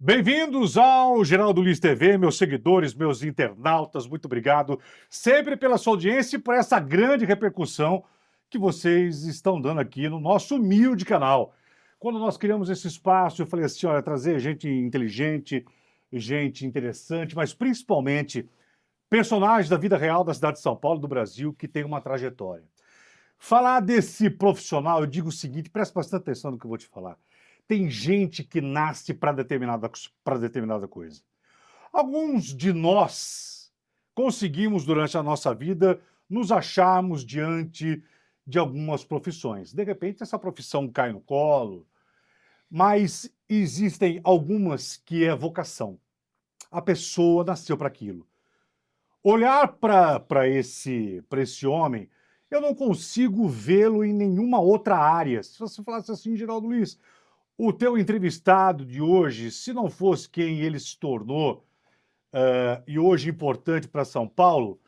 Bem-vindos ao Geraldo Luiz TV, meus seguidores, meus internautas, muito obrigado sempre pela sua audiência e por essa grande repercussão que vocês estão dando aqui no nosso humilde canal. Quando nós criamos esse espaço, eu falei assim, olha, trazer gente inteligente, gente interessante, mas principalmente personagens da vida real da cidade de São Paulo, do Brasil, que tem uma trajetória. Falar desse profissional, eu digo o seguinte, presta bastante atenção no que eu vou te falar. Tem gente que nasce para determinada coisa. Alguns de nós conseguimos, durante a nossa vida, nos acharmos diante de algumas profissões. De repente, essa profissão cai no colo, mas existem algumas que é vocação. A pessoa nasceu para aquilo. Olhar para esse homem, eu não consigo vê-lo em nenhuma outra área. Se você falasse assim, Geraldo Luiz, o teu entrevistado de hoje, se não fosse quem ele se tornou, e hoje importante para São Paulo,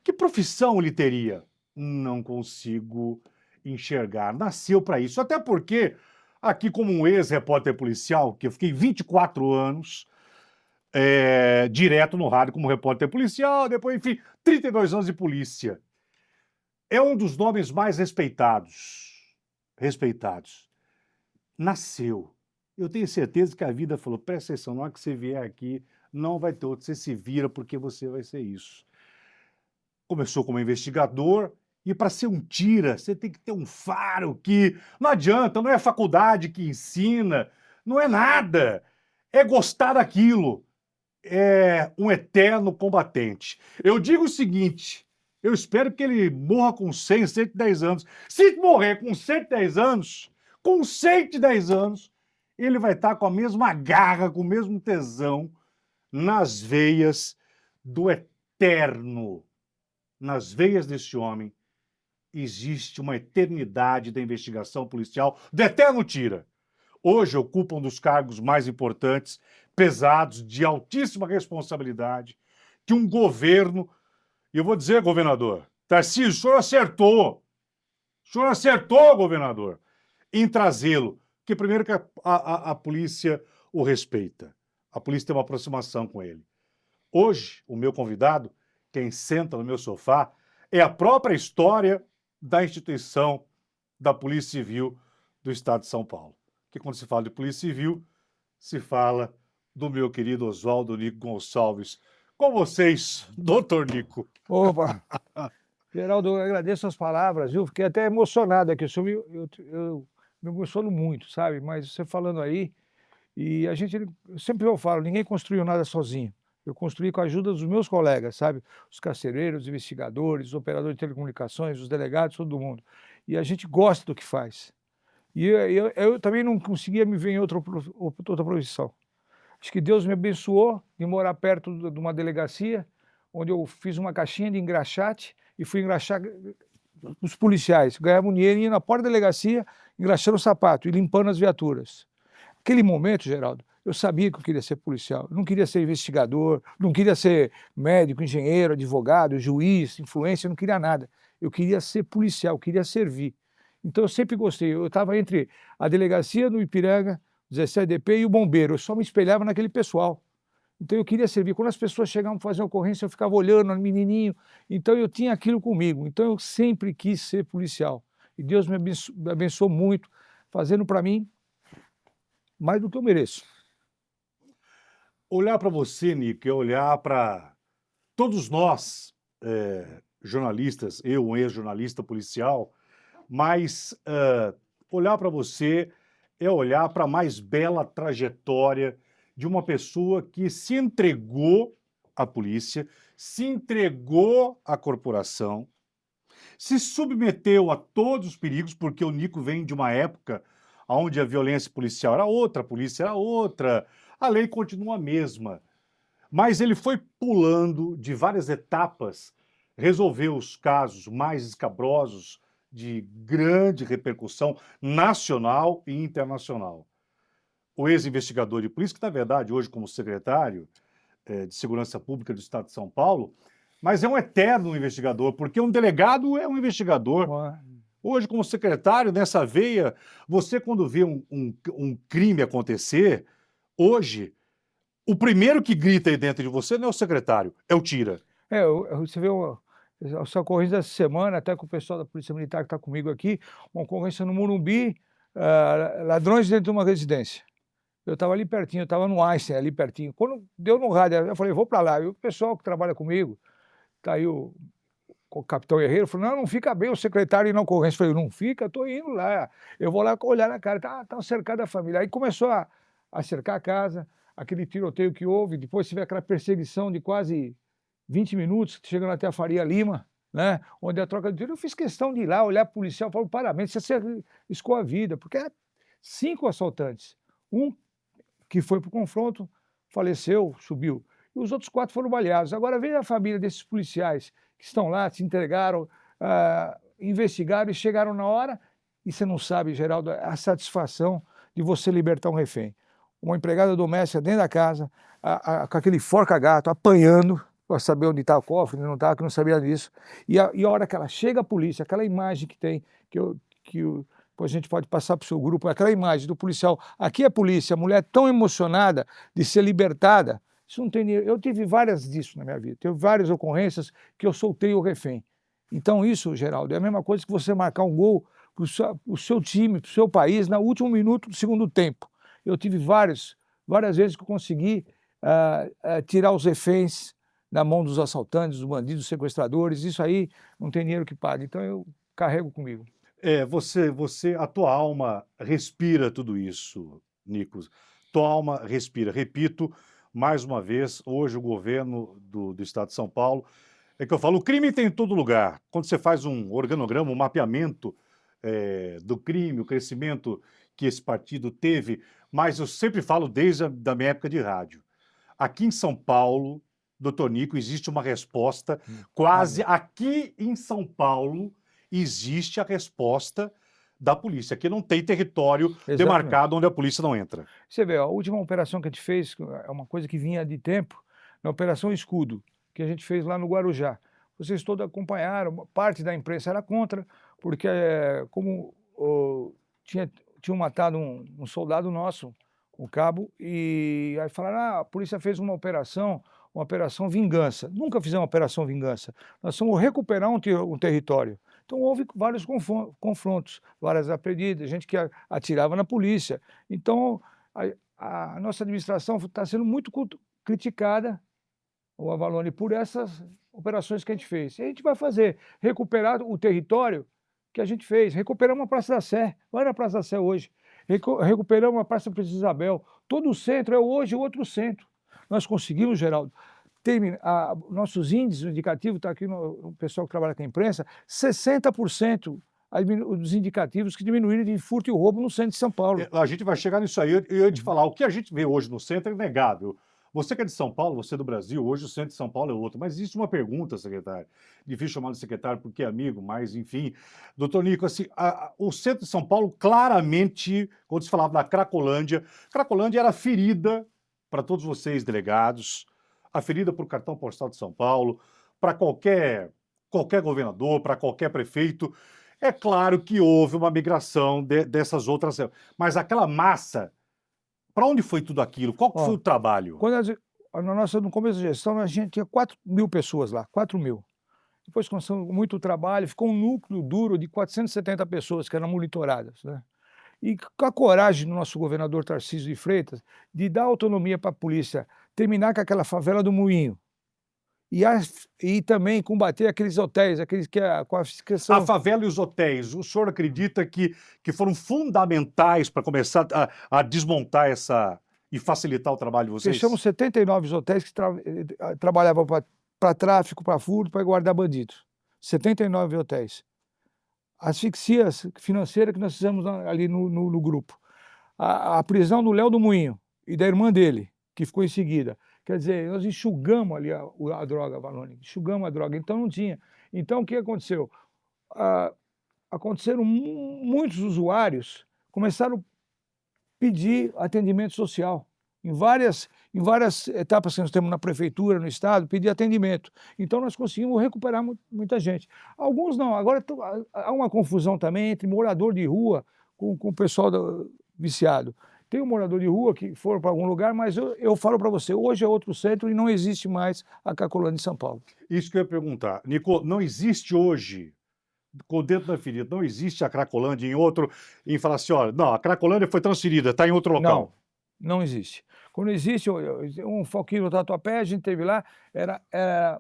que profissão ele teria? Não consigo enxergar. Nasceu para isso. Até porque, aqui como um ex-repórter policial, que eu fiquei 24 anos direto no rádio como repórter policial, depois, enfim, 32 anos de polícia. É um dos nomes mais respeitados. Respeitados. Nasceu. Eu tenho certeza que a vida falou, presta atenção, na hora que você vier aqui, não vai ter outro, você se vira porque você vai ser isso. Começou como investigador, e para ser um tira, você tem que ter um faro que não adianta, não é a faculdade que ensina, não é nada, é gostar daquilo, é um eterno combatente. Eu digo o seguinte, eu espero que ele morra com 100, 110 anos. Se morrer com 110 anos, com 110 anos, ele vai estar com a mesma garra, com o mesmo tesão nas veias do eterno. Nas veias desse homem existe uma eternidade da investigação policial do eterno tira. Hoje ocupa um dos cargos mais importantes, pesados, de altíssima responsabilidade, que um governo, e eu vou dizer, governador, Tarcísio, o senhor acertou. O senhor acertou, governador, em trazê-lo, porque primeiro que a polícia o respeita. A polícia tem uma aproximação com ele. Hoje, o meu convidado, quem senta no meu sofá, é a própria história da instituição da Polícia Civil do Estado de São Paulo. Porque quando se fala de Polícia Civil, se fala do meu querido Oswaldo Nico Gonçalves. Com vocês, doutor Nico. Opa! Geraldo, eu agradeço as palavras, viu? Fiquei até emocionado aqui. Eu me emociono muito, sabe? Mas você falando aí, e a gente, sempre eu falo, ninguém construiu nada sozinho. Eu construí com a ajuda dos meus colegas, sabe? Os carcereiros, os investigadores, os operadores de telecomunicações, os delegados, todo mundo. E a gente gosta do que faz. E eu também não conseguia me ver em outra profissão. Acho que Deus me abençoou de morar perto de uma delegacia, onde eu fiz uma caixinha de engraxate e fui engraxar os policiais. Ganhava um dinheiro e ia na porta da delegacia, engraxando o sapato e limpando as viaturas. Aquele momento, Geraldo, eu sabia que eu queria ser policial. Eu não queria ser investigador, não queria ser médico, engenheiro, advogado, juiz, influência, eu não queria nada. Eu queria ser policial, eu queria servir. Então eu sempre gostei. Eu estava entre a delegacia no Ipiranga, 17DP e o bombeiro. Eu só me espelhava naquele pessoal. Então eu queria servir. Quando as pessoas chegavam para fazer uma ocorrência, eu ficava olhando, menininho. Então eu tinha aquilo comigo. Então eu sempre quis ser policial. E Deus me abençoou muito, fazendo para mim mais do que eu mereço. Olhar para você, Nico, é olhar para todos nós, jornalistas, eu, um ex-jornalista policial, mas olhar para você é olhar para a mais bela trajetória de uma pessoa que se entregou à polícia, se entregou à corporação, se submeteu a todos os perigos, porque o Nico vem de uma época onde a violência policial era outra, a polícia era outra, a lei continua a mesma. Mas ele foi pulando de várias etapas, resolveu os casos mais escabrosos, de grande repercussão nacional e internacional. O ex-investigador de polícia, que na verdade hoje como secretário de Segurança Pública do Estado de São Paulo, mas é um eterno investigador, porque um delegado é um investigador. Hoje, como secretário, nessa veia, você quando vê um crime acontecer, hoje, O primeiro que grita aí dentro de você não é o secretário, é o tira. Você vê essa ocorrência dessa semana, até com o pessoal da Polícia Militar que está comigo aqui, uma ocorrência no Morumbi, ladrões dentro de uma residência. Eu estava ali pertinho, eu estava no Einstein, ali pertinho. Quando deu no rádio, eu falei, vou para lá. E o pessoal que trabalha comigo, tá aí o capitão Herreiro, falou, não fica bem o secretário ir na ocorrência. Eu falei, não fica, estou indo lá. Eu vou lá olhar na cara, tá cercada a família. Aí começou a cercar a casa, aquele tiroteio que houve, depois tive aquela perseguição de quase 20 minutos, chegando até a Faria Lima, né? Onde a troca de tiro. Eu fiz questão de ir lá, olhar o policial e falar, parabéns, você arriscou a vida, porque é 5 assaltantes. Um que foi para o confronto, faleceu, subiu. E os outros 4 foram baleados. Agora veja a família desses policiais que estão lá, se entregaram, investigaram e chegaram na hora, e você não sabe, Geraldo, a satisfação de você libertar um refém. Uma empregada doméstica dentro da casa, com aquele forca-gato, apanhando, para saber onde está o cofre, onde não está, que não sabia disso. E a hora que ela chega à polícia, aquela imagem que tem, depois a gente pode passar para o seu grupo, aquela imagem do policial, aqui é a polícia, a mulher tão emocionada de ser libertada, isso não tem. Eu tive várias disso na minha vida, tive várias ocorrências que eu soltei o refém. Então isso, Geraldo, é a mesma coisa que você marcar um gol para o seu time, para o seu país, no último minuto do segundo tempo. Eu tive várias vezes que eu consegui tirar os reféns da mão dos assaltantes, dos bandidos, dos sequestradores, isso aí não tem dinheiro que pague, então eu carrego comigo. A tua alma respira tudo isso, Nicolas. Tua alma respira. Repito, mais uma vez, hoje o governo do estado de São Paulo, é que eu falo, o crime tem em todo lugar. Quando você faz um organograma, um mapeamento do crime, o crescimento que esse partido teve, mas eu sempre falo desde a minha época de rádio. Aqui em São Paulo, doutor Nico, existe uma resposta quase aqui em São Paulo, existe a resposta da polícia, que não tem território Exatamente. demarcado onde a polícia não entra. Você vê, a última operação que a gente fez, é uma coisa que vinha de tempo, na Operação Escudo, que a gente fez lá no Guarujá. Vocês todos acompanharam, parte da imprensa era contra, porque tinham matado um soldado nosso, um cabo, e aí falaram, a polícia fez uma operação vingança. Nunca fizemos uma operação vingança. Nós vamos recuperar um território. Então houve vários confrontos, várias apreendidas, gente que atirava na polícia. Então a nossa administração está sendo muito criticada, o Avalone, por essas operações que a gente fez. E a gente vai recuperar o território que a gente fez. Recuperamos a Praça da Sé, vai na Praça da Sé hoje. Recuperamos a Praça Princesa Isabel. Todo o centro é hoje outro centro. Nós conseguimos, Geraldo, nossos índices indicativos, está aqui o pessoal que trabalha com a imprensa, 60% dos indicativos que diminuíram de furto e roubo no centro de São Paulo. A gente vai chegar nisso aí. Eu ia te falar, o que a gente vê hoje no centro é inegável. Você que é de São Paulo, você é do Brasil, hoje o centro de São Paulo é outro. Mas existe uma pergunta, secretário. Difícil chamar de secretário porque é amigo, mas enfim. Doutor Nico, assim, o centro de São Paulo, claramente, quando se falava da Cracolândia era ferida para todos vocês, delegados, a ferida para o cartão postal de São Paulo, para qualquer governador, para qualquer prefeito. É claro que houve uma migração dessas outras, mas aquela massa, para onde foi tudo aquilo? Qual foi o trabalho? No começo da gestão, a gente tinha 4.000 pessoas lá, 4.000. Depois, com muito trabalho, ficou um núcleo duro de 470 pessoas que eram monitoradas, né? E com a coragem do nosso governador Tarcísio de Freitas de dar autonomia para a polícia, terminar com aquela favela do Moinho, e também combater aqueles hotéis, aqueles que com a fiscalização... A favela e os hotéis, o senhor acredita que foram fundamentais para começar a desmontar e facilitar o trabalho de vocês? Fechamos 79 hotéis que trabalhavam para tráfico, para furto, para guardar bandidos. 79 hotéis. Asfixias financeiras que nós fizemos ali no grupo. A prisão do Léo do Moinho e da irmã dele, que ficou em seguida. Quer dizer, nós enxugamos ali a droga, Avalone, enxugamos a droga, então não tinha. Então o que aconteceu? Aconteceram muitos usuários começaram a pedir atendimento social. Em várias etapas que nós temos na prefeitura, no estado, pedir atendimento. Então nós conseguimos recuperar muita gente. Alguns não, agora há uma confusão também entre morador de rua com o pessoal viciado. Tem um morador de rua que for para algum lugar, mas eu falo para você, hoje é outro centro e não existe mais a Cracolândia em São Paulo. Isso que eu ia perguntar. Nico, não existe hoje, com o dedo na ferida, não existe a Cracolândia em outro, em falar assim, olha, não, a Cracolândia foi transferida, está em outro local. Não existe. Quando existe um foquinho no Tatuapé, a gente teve lá, era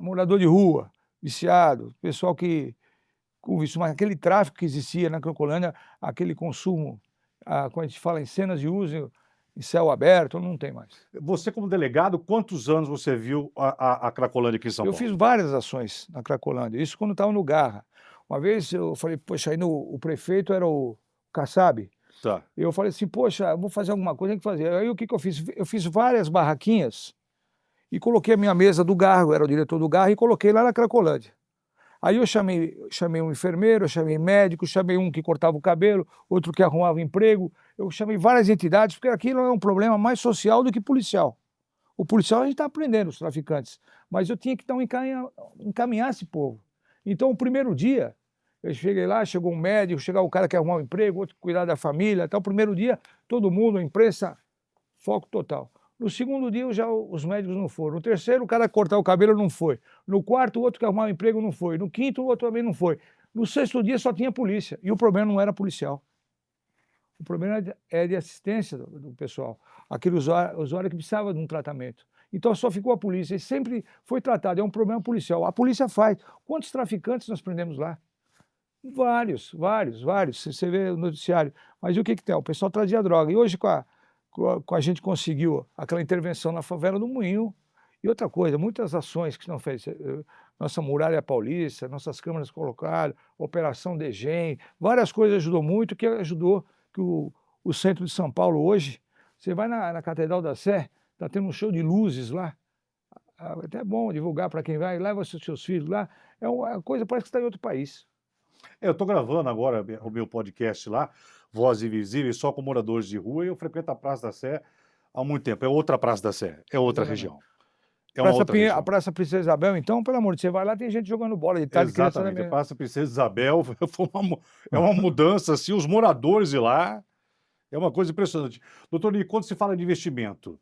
morador de rua, viciado, pessoal que com vício, mas aquele tráfico que existia na Cracolândia, aquele consumo, quando a gente fala em cenas de uso em céu aberto, não tem mais. Você, como delegado, quantos anos você viu a Cracolândia aqui em São Eu Paulo? fiz várias ações na Cracolândia, isso quando estava no Garra. Uma vez eu falei, poxa, aí o prefeito era o Kassab. Tá. Eu falei assim, poxa, vou fazer alguma coisa, tem que fazer. Aí o que eu fiz? Eu fiz várias barraquinhas e coloquei a minha mesa do Garra, eu era o diretor do Garra, e coloquei lá na Cracolândia. Aí eu chamei um enfermeiro, eu chamei médico, chamei um que cortava o cabelo, outro que arrumava emprego, eu chamei várias entidades, porque aquilo é um problema mais social do que policial. O policial a gente está aprendendo, os traficantes, mas eu tinha que encaminhar esse povo. Então, o primeiro dia, eu cheguei lá, chegou um médico, chegou o cara que arrumar um emprego, outro que cuidar da família, até o primeiro dia, todo mundo, a imprensa, foco total. No segundo dia, os médicos não foram. No terceiro, o cara que cortar o cabelo não foi. No quarto, o outro que arrumar um emprego não foi. No quinto, o outro também não foi. No sexto dia, só tinha polícia. E o problema não era policial. O problema é de assistência do pessoal. Aquele usuário que precisava de um tratamento. Então só ficou a polícia. E sempre foi tratado. É um problema policial. A polícia faz. Quantos traficantes nós prendemos lá? Vários. Você vê o noticiário. Mas o que tem? O pessoal trazia droga. E hoje, com a gente conseguiu aquela intervenção na favela do Moinho. E outra coisa, muitas ações que não fez. Nossa Muralha Paulista, nossas câmaras colocaram, Operação Degem, várias coisas ajudou muito, que ajudou que o centro de São Paulo hoje, você vai na Catedral da Sé, está tendo um show de luzes lá, até é bom divulgar para quem vai, leva seus filhos lá, é uma coisa, parece que está em outro país. Eu estou gravando agora o meu podcast lá, Voz Invisível, só com moradores de rua, e eu frequento a Praça da Sé há muito tempo. É outra Praça da Sé, é outra região. É uma outra região. A Praça Princesa Isabel, então, pelo amor de Deus, você vai lá, tem gente jogando bola de tarde. Exatamente, a Praça Princesa Isabel é uma mudança, assim, os moradores de lá, é uma coisa impressionante. Doutor Nico, quando se fala de investimento,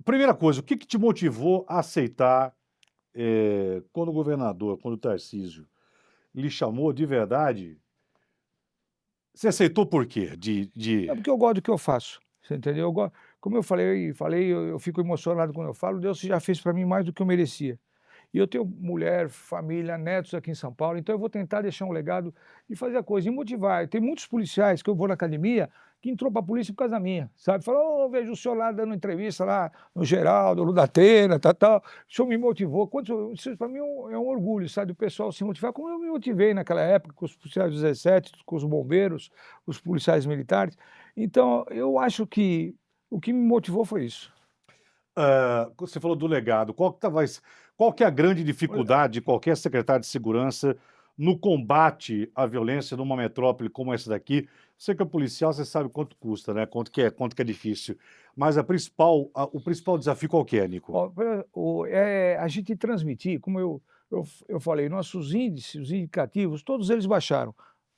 primeira coisa, o que te motivou a aceitar, quando o governador, quando o Tarcísio lhe chamou de verdade, você aceitou por quê? É porque eu gosto do que eu faço, você entendeu? Como eu falei, eu fico emocionado quando eu falo, Deus já fez para mim mais do que eu merecia. E eu tenho mulher, família, netos aqui em São Paulo, então eu vou tentar deixar um legado e fazer a coisa, e motivar. Tem muitos policiais que eu vou na academia que entrou para a polícia por causa minha, sabe? Falou, vejo o senhor lá dando entrevista lá no Geraldo, no Datena, tal. O senhor me motivou. Isso para mim é um orgulho, sabe? O pessoal se motivar, como eu me motivei naquela época com os policiais do 17, com os bombeiros, os policiais militares. Então, eu acho que o que me motivou foi isso. Você falou do legado, qual que é a grande dificuldade de qualquer secretário de segurança no combate à violência numa metrópole como essa daqui? Você que é policial, você sabe quanto custa, né? Quanto que é difícil. Mas o principal desafio qual que é, Nico? A gente transmitir, como eu falei, nossos índices, os indicativos, todos eles baixaram.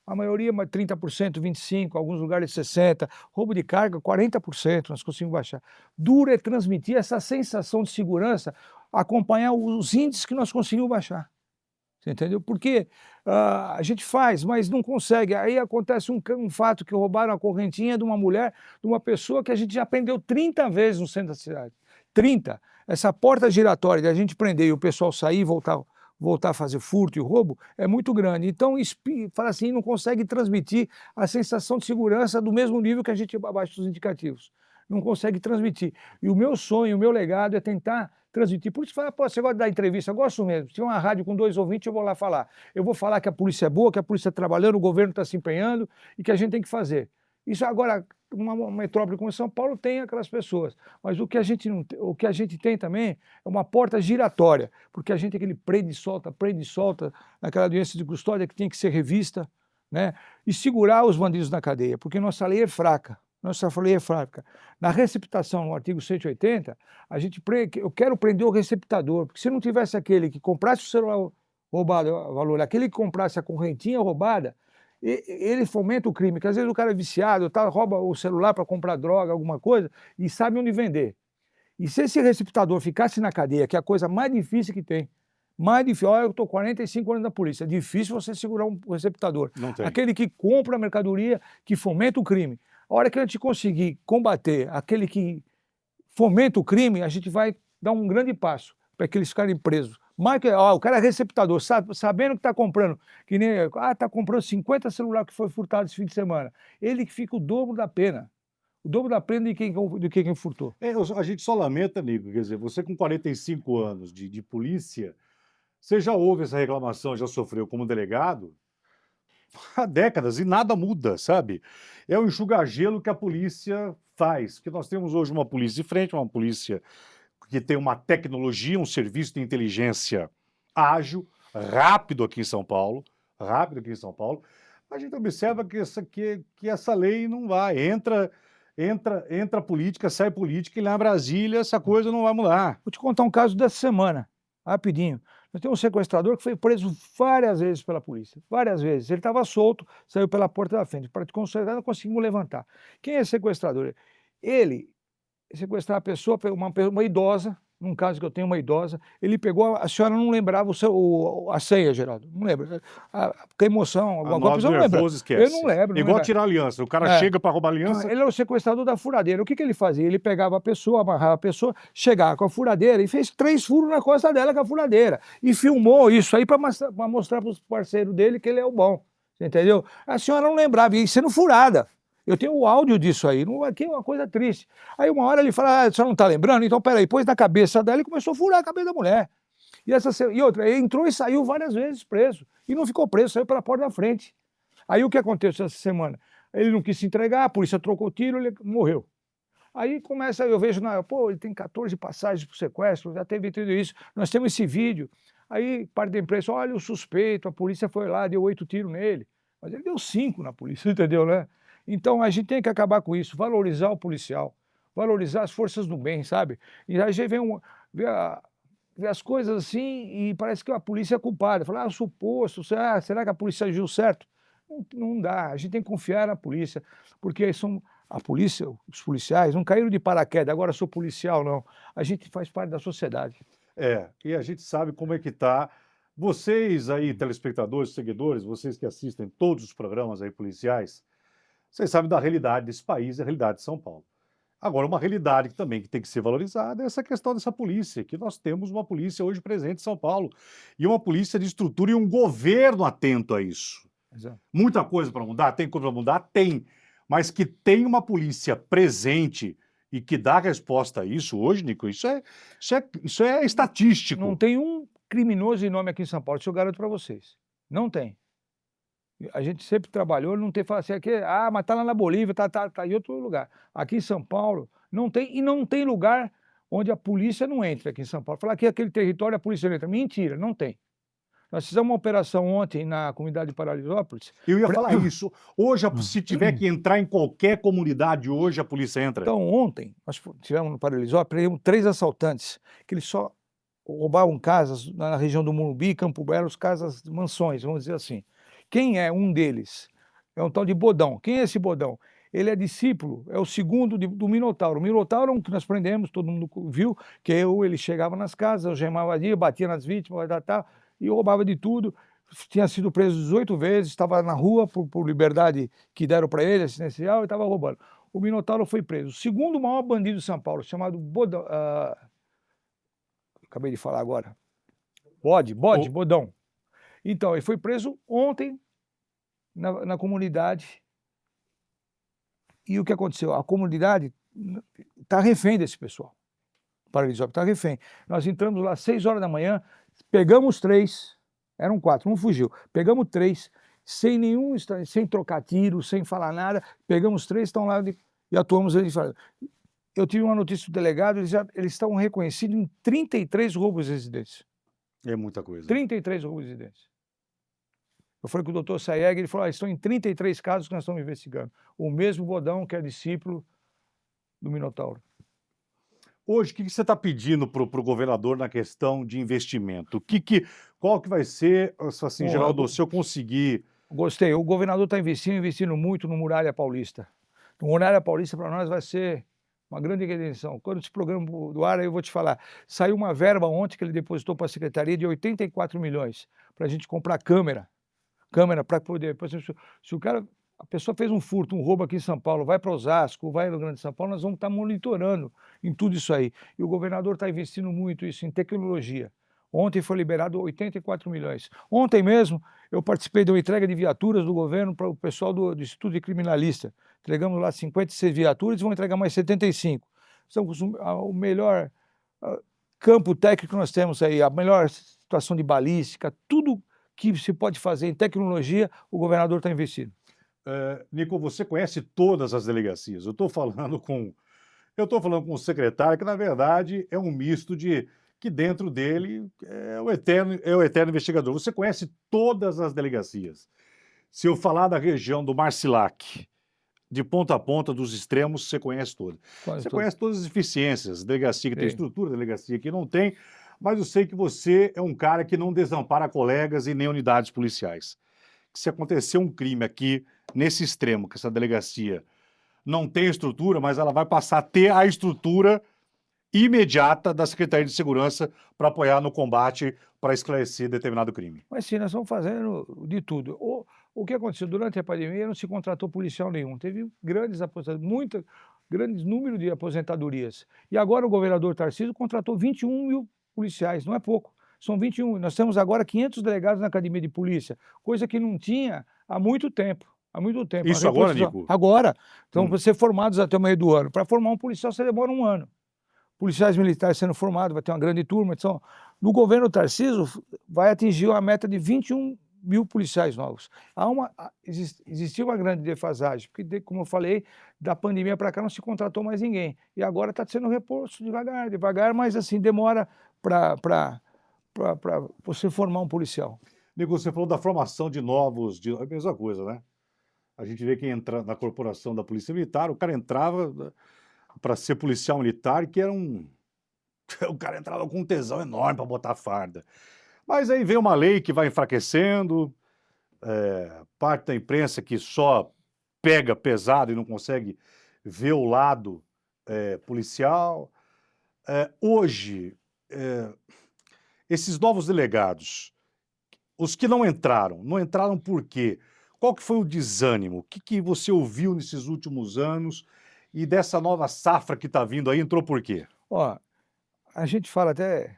A maioria, 30%, 25%, alguns lugares 60%, roubo de carga, 40%, nós conseguimos baixar. Duro é transmitir essa sensação de segurança, acompanhar os índices que nós conseguimos baixar. Você entendeu? Porque a gente faz, mas não consegue. Aí acontece um fato que roubaram a correntinha de uma mulher, de uma pessoa que a gente já prendeu 30 vezes no centro da cidade. 30. Essa porta giratória de a gente prender e o pessoal sair e voltar a fazer furto e roubo é muito grande. Então, fala assim, não consegue transmitir a sensação de segurança do mesmo nível que a gente abaixa dos indicativos. Não consegue transmitir. E o meu sonho, o meu legado é tentar transmitir. Por isso fala, pô, você gosta de dar entrevista? Eu gosto mesmo. Se tiver uma rádio com 2 ouvintes, eu vou lá falar. Eu vou falar que a polícia é boa, que a polícia está trabalhando, o governo está se empenhando e que a gente tem que fazer. Isso agora, uma metrópole como São Paulo tem aquelas pessoas, mas o que a gente tem também é uma porta giratória, porque a gente tem aquele prende e solta, naquela audiência de custódia que tem que ser revista, né? E segurar os bandidos na cadeia, porque nossa lei é fraca. Na receptação, no artigo 180, eu quero prender o receptador, porque se não tivesse aquele que comprasse o celular roubado, aquele que comprasse a correntinha roubada, Ele fomenta o crime, que às vezes o cara é viciado, tá, rouba o celular para comprar droga, alguma coisa, e sabe onde vender. E se esse receptador ficasse na cadeia, que é a coisa mais difícil que tem, mais difícil, olha, eu estou 45 anos na polícia, é difícil você segurar um receptador. Não tem. Aquele que compra a mercadoria, que fomenta o crime. A hora que a gente conseguir combater aquele que fomenta o crime, a gente vai dar um grande passo para que eles ficarem presos. Mas o cara é receptador, sabendo que está comprando, que nem, está comprando 50 celulares que foi furtado esse fim de semana. Ele que fica o dobro da pena. O dobro da pena de quem furtou. A gente só lamenta, Nico, quer dizer, você com 45 anos de polícia, você já ouve essa reclamação, já sofreu como delegado há décadas e nada muda, sabe? É o enxugar-gelo que a polícia faz, porque nós temos hoje uma polícia de frente, uma polícia que tem uma tecnologia, um serviço de inteligência ágil, rápido aqui em São Paulo, a gente observa que essa lei não vai, entra política, sai política, e lá em Brasília essa coisa não vai mudar. Vou te contar um caso dessa semana, rapidinho. Nós temos um sequestrador que foi preso várias vezes pela polícia, várias vezes. Ele estava solto, saiu pela porta da frente. Para te consertar, não conseguimos levantar. Quem é esse sequestrador? Ele sequestrar a pessoa, uma idosa, num caso que eu tenho uma idosa, ele pegou, a senhora não lembrava a senha, Geraldo, não lembra. Com a emoção, alguma coisa, a pessoa não lembra. Esquece. Eu não lembro. Igual tirar aliança, o cara chega para roubar aliança. Ele era o sequestrador da furadeira. O que ele fazia? Ele pegava a pessoa, amarrava a pessoa, chegava com a furadeira e fez 3 furos na costa dela com a furadeira. E filmou isso aí para mostrar para os parceiros dele que ele é o bom. Você entendeu? A senhora não lembrava, e sendo furada. Eu tenho o áudio disso aí, aqui é uma coisa triste. Aí uma hora ele fala, a senhora não está lembrando? Então peraí, pôs na cabeça dela e começou a furar a cabeça da mulher. E outra, ele entrou e saiu várias vezes preso. E não ficou preso, saiu pela porta da frente. Aí o que aconteceu essa semana? Ele não quis se entregar, a polícia trocou o tiro, ele morreu. Aí começa, eu vejo, ele tem 14 passagens por sequestro, já teve tudo isso, nós temos esse vídeo. Aí parte da imprensa, olha o suspeito, a polícia foi lá, deu 8 tiros nele. Mas ele deu 5 na polícia, entendeu, né? Então a gente tem que acabar com isso, valorizar o policial, valorizar as forças do bem, sabe? E aí a gente vê as coisas assim e parece que a polícia é culpada. Fala, suposto, será que a polícia agiu certo? Não dá, a gente tem que confiar na polícia, porque a polícia, os policiais não caíram de paraquedas, agora sou policial, não. A gente faz parte da sociedade. E a gente sabe como é que está. Vocês aí, telespectadores, seguidores, vocês que assistem todos os programas aí policiais, vocês sabem da realidade desse país, a realidade de São Paulo. Agora, uma realidade que tem que ser valorizada é essa questão dessa polícia, que nós temos uma polícia hoje presente em São Paulo, e uma polícia de estrutura e um governo atento a isso. Exato. Muita coisa para mudar? Tem coisa para mudar? Tem. Mas que tem uma polícia presente e que dá resposta a isso hoje, Nico, isso é estatístico. Não tem um criminoso em nome aqui em São Paulo, isso eu garanto para vocês. Não tem. A gente sempre trabalhou, não tem, fala assim, aqui, mas tá lá na Bolívia, tá em outro lugar. Aqui em São Paulo, não tem, e não tem lugar onde a polícia não entra aqui em São Paulo. Falar que aquele território a polícia não entra. Mentira, não tem. Nós fizemos uma operação ontem na comunidade de Paralisópolis. Eu ia falar isso. Hoje, se tiver que entrar em qualquer comunidade, hoje a polícia entra. Então, ontem, nós tivemos no Paralisópolis, prendemos 3 assaltantes, que eles só roubavam casas na região do Morumbi, Campo Belo, casas, mansões, vamos dizer assim. Quem é um deles? É um tal de Bodão. Quem é esse Bodão? Ele é discípulo, é o segundo do Minotauro. O Minotauro é um que nós prendemos, todo mundo viu, que ele chegava nas casas, algemava ali, batia nas vítimas, e roubava de tudo. Tinha sido preso 18 vezes, estava na rua por liberdade que deram para ele, assistencial, e estava roubando. O Minotauro foi preso. O segundo maior bandido de São Paulo, chamado Bodão, acabei de falar agora, Bodão. Então, ele foi preso ontem na comunidade. E o que aconteceu? A comunidade está refém desse pessoal. Paralisópolis está refém. Nós entramos lá às 6 horas da manhã, pegamos 3, eram 4, um fugiu. Pegamos 3, sem trocar tiro, sem falar nada. Pegamos 3, estão lá e atuamos. Eu tive uma notícia do delegado, eles estão reconhecidos em 33 roubos de residência. É muita coisa. 33 roubos de residência. Eu falei com o doutor Sayeg, ele falou, estão em 33 casos que nós estamos investigando. O mesmo Bodão que é discípulo do Minotauro. Hoje, o que você está pedindo para o governador na questão de investimento? Qual que vai ser, assim, Geraldo, se eu conseguir Gostei. O governador está investindo muito no Muralha Paulista. O Muralha Paulista para nós vai ser uma grande redenção. Quando esse programa do ar, eu vou te falar, saiu uma verba ontem que ele depositou para a secretaria de 84 milhões para a gente comprar câmera para poder, por exemplo, se o cara, a pessoa fez um furto, um roubo aqui em São Paulo, vai para Osasco, vai no Grande São Paulo, nós vamos estar monitorando em tudo isso aí. E o governador está investindo muito isso em tecnologia. Ontem foi liberado 84 milhões. Ontem mesmo eu participei de uma entrega de viaturas do governo para o pessoal do Instituto de Criminalista. Entregamos lá 56 viaturas e vão entregar mais 75. São o melhor campo técnico que nós temos aí, a melhor situação de balística, tudo que se pode fazer em tecnologia, o governador está investindo. Nico, você conhece todas as delegacias. Eu estou falando com o secretário, que na verdade é um misto de que dentro dele é o eterno investigador. Você conhece todas as delegacias. Se eu falar da região do Marcilac, de ponta a ponta, dos extremos, você conhece todas. Você conhece todas as deficiências, delegacia que tem estrutura, delegacia que não tem, mas eu sei que você é um cara que não desampara colegas e nem unidades policiais. Se acontecer um crime aqui, nesse extremo, que essa delegacia não tem estrutura, mas ela vai passar a ter a estrutura imediata da Secretaria de Segurança para apoiar no combate para esclarecer determinado crime. Mas sim, nós estamos fazendo de tudo. O que aconteceu durante a pandemia, não se contratou policial nenhum. Teve grandes aposentadorias, grandes número de aposentadorias. E agora o governador Tarcísio contratou 21 mil policiais, não é pouco. São 21. Nós temos agora 500 delegados na Academia de Polícia, coisa que não tinha há muito tempo. Há muito tempo. Isso agora, Nico? Agora. Então, para ser formados até o meio do ano. Para formar um policial, você demora um ano. Policiais militares sendo formados, vai ter uma grande turma. Então, no governo Tarcísio, vai atingir a meta de 21 mil policiais novos. Existiu uma grande defasagem, porque, como eu falei, da pandemia para cá não se contratou mais ninguém. E agora está sendo reposto devagar, mas assim, demora para você formar um policial. Nico, você falou da formação de novos, é a mesma coisa, né? A gente vê que entra na corporação da Polícia Militar, o cara entrava para ser policial militar, que era o cara entrava com um tesão enorme para botar farda. Mas aí vem uma lei que vai enfraquecendo, parte da imprensa que só pega pesado e não consegue ver o lado policial. Hoje, esses novos delegados, os que não entraram por quê? Qual que foi o desânimo? O que você ouviu nesses últimos anos? E dessa nova safra que está vindo aí, entrou por quê? Ó, a gente fala até,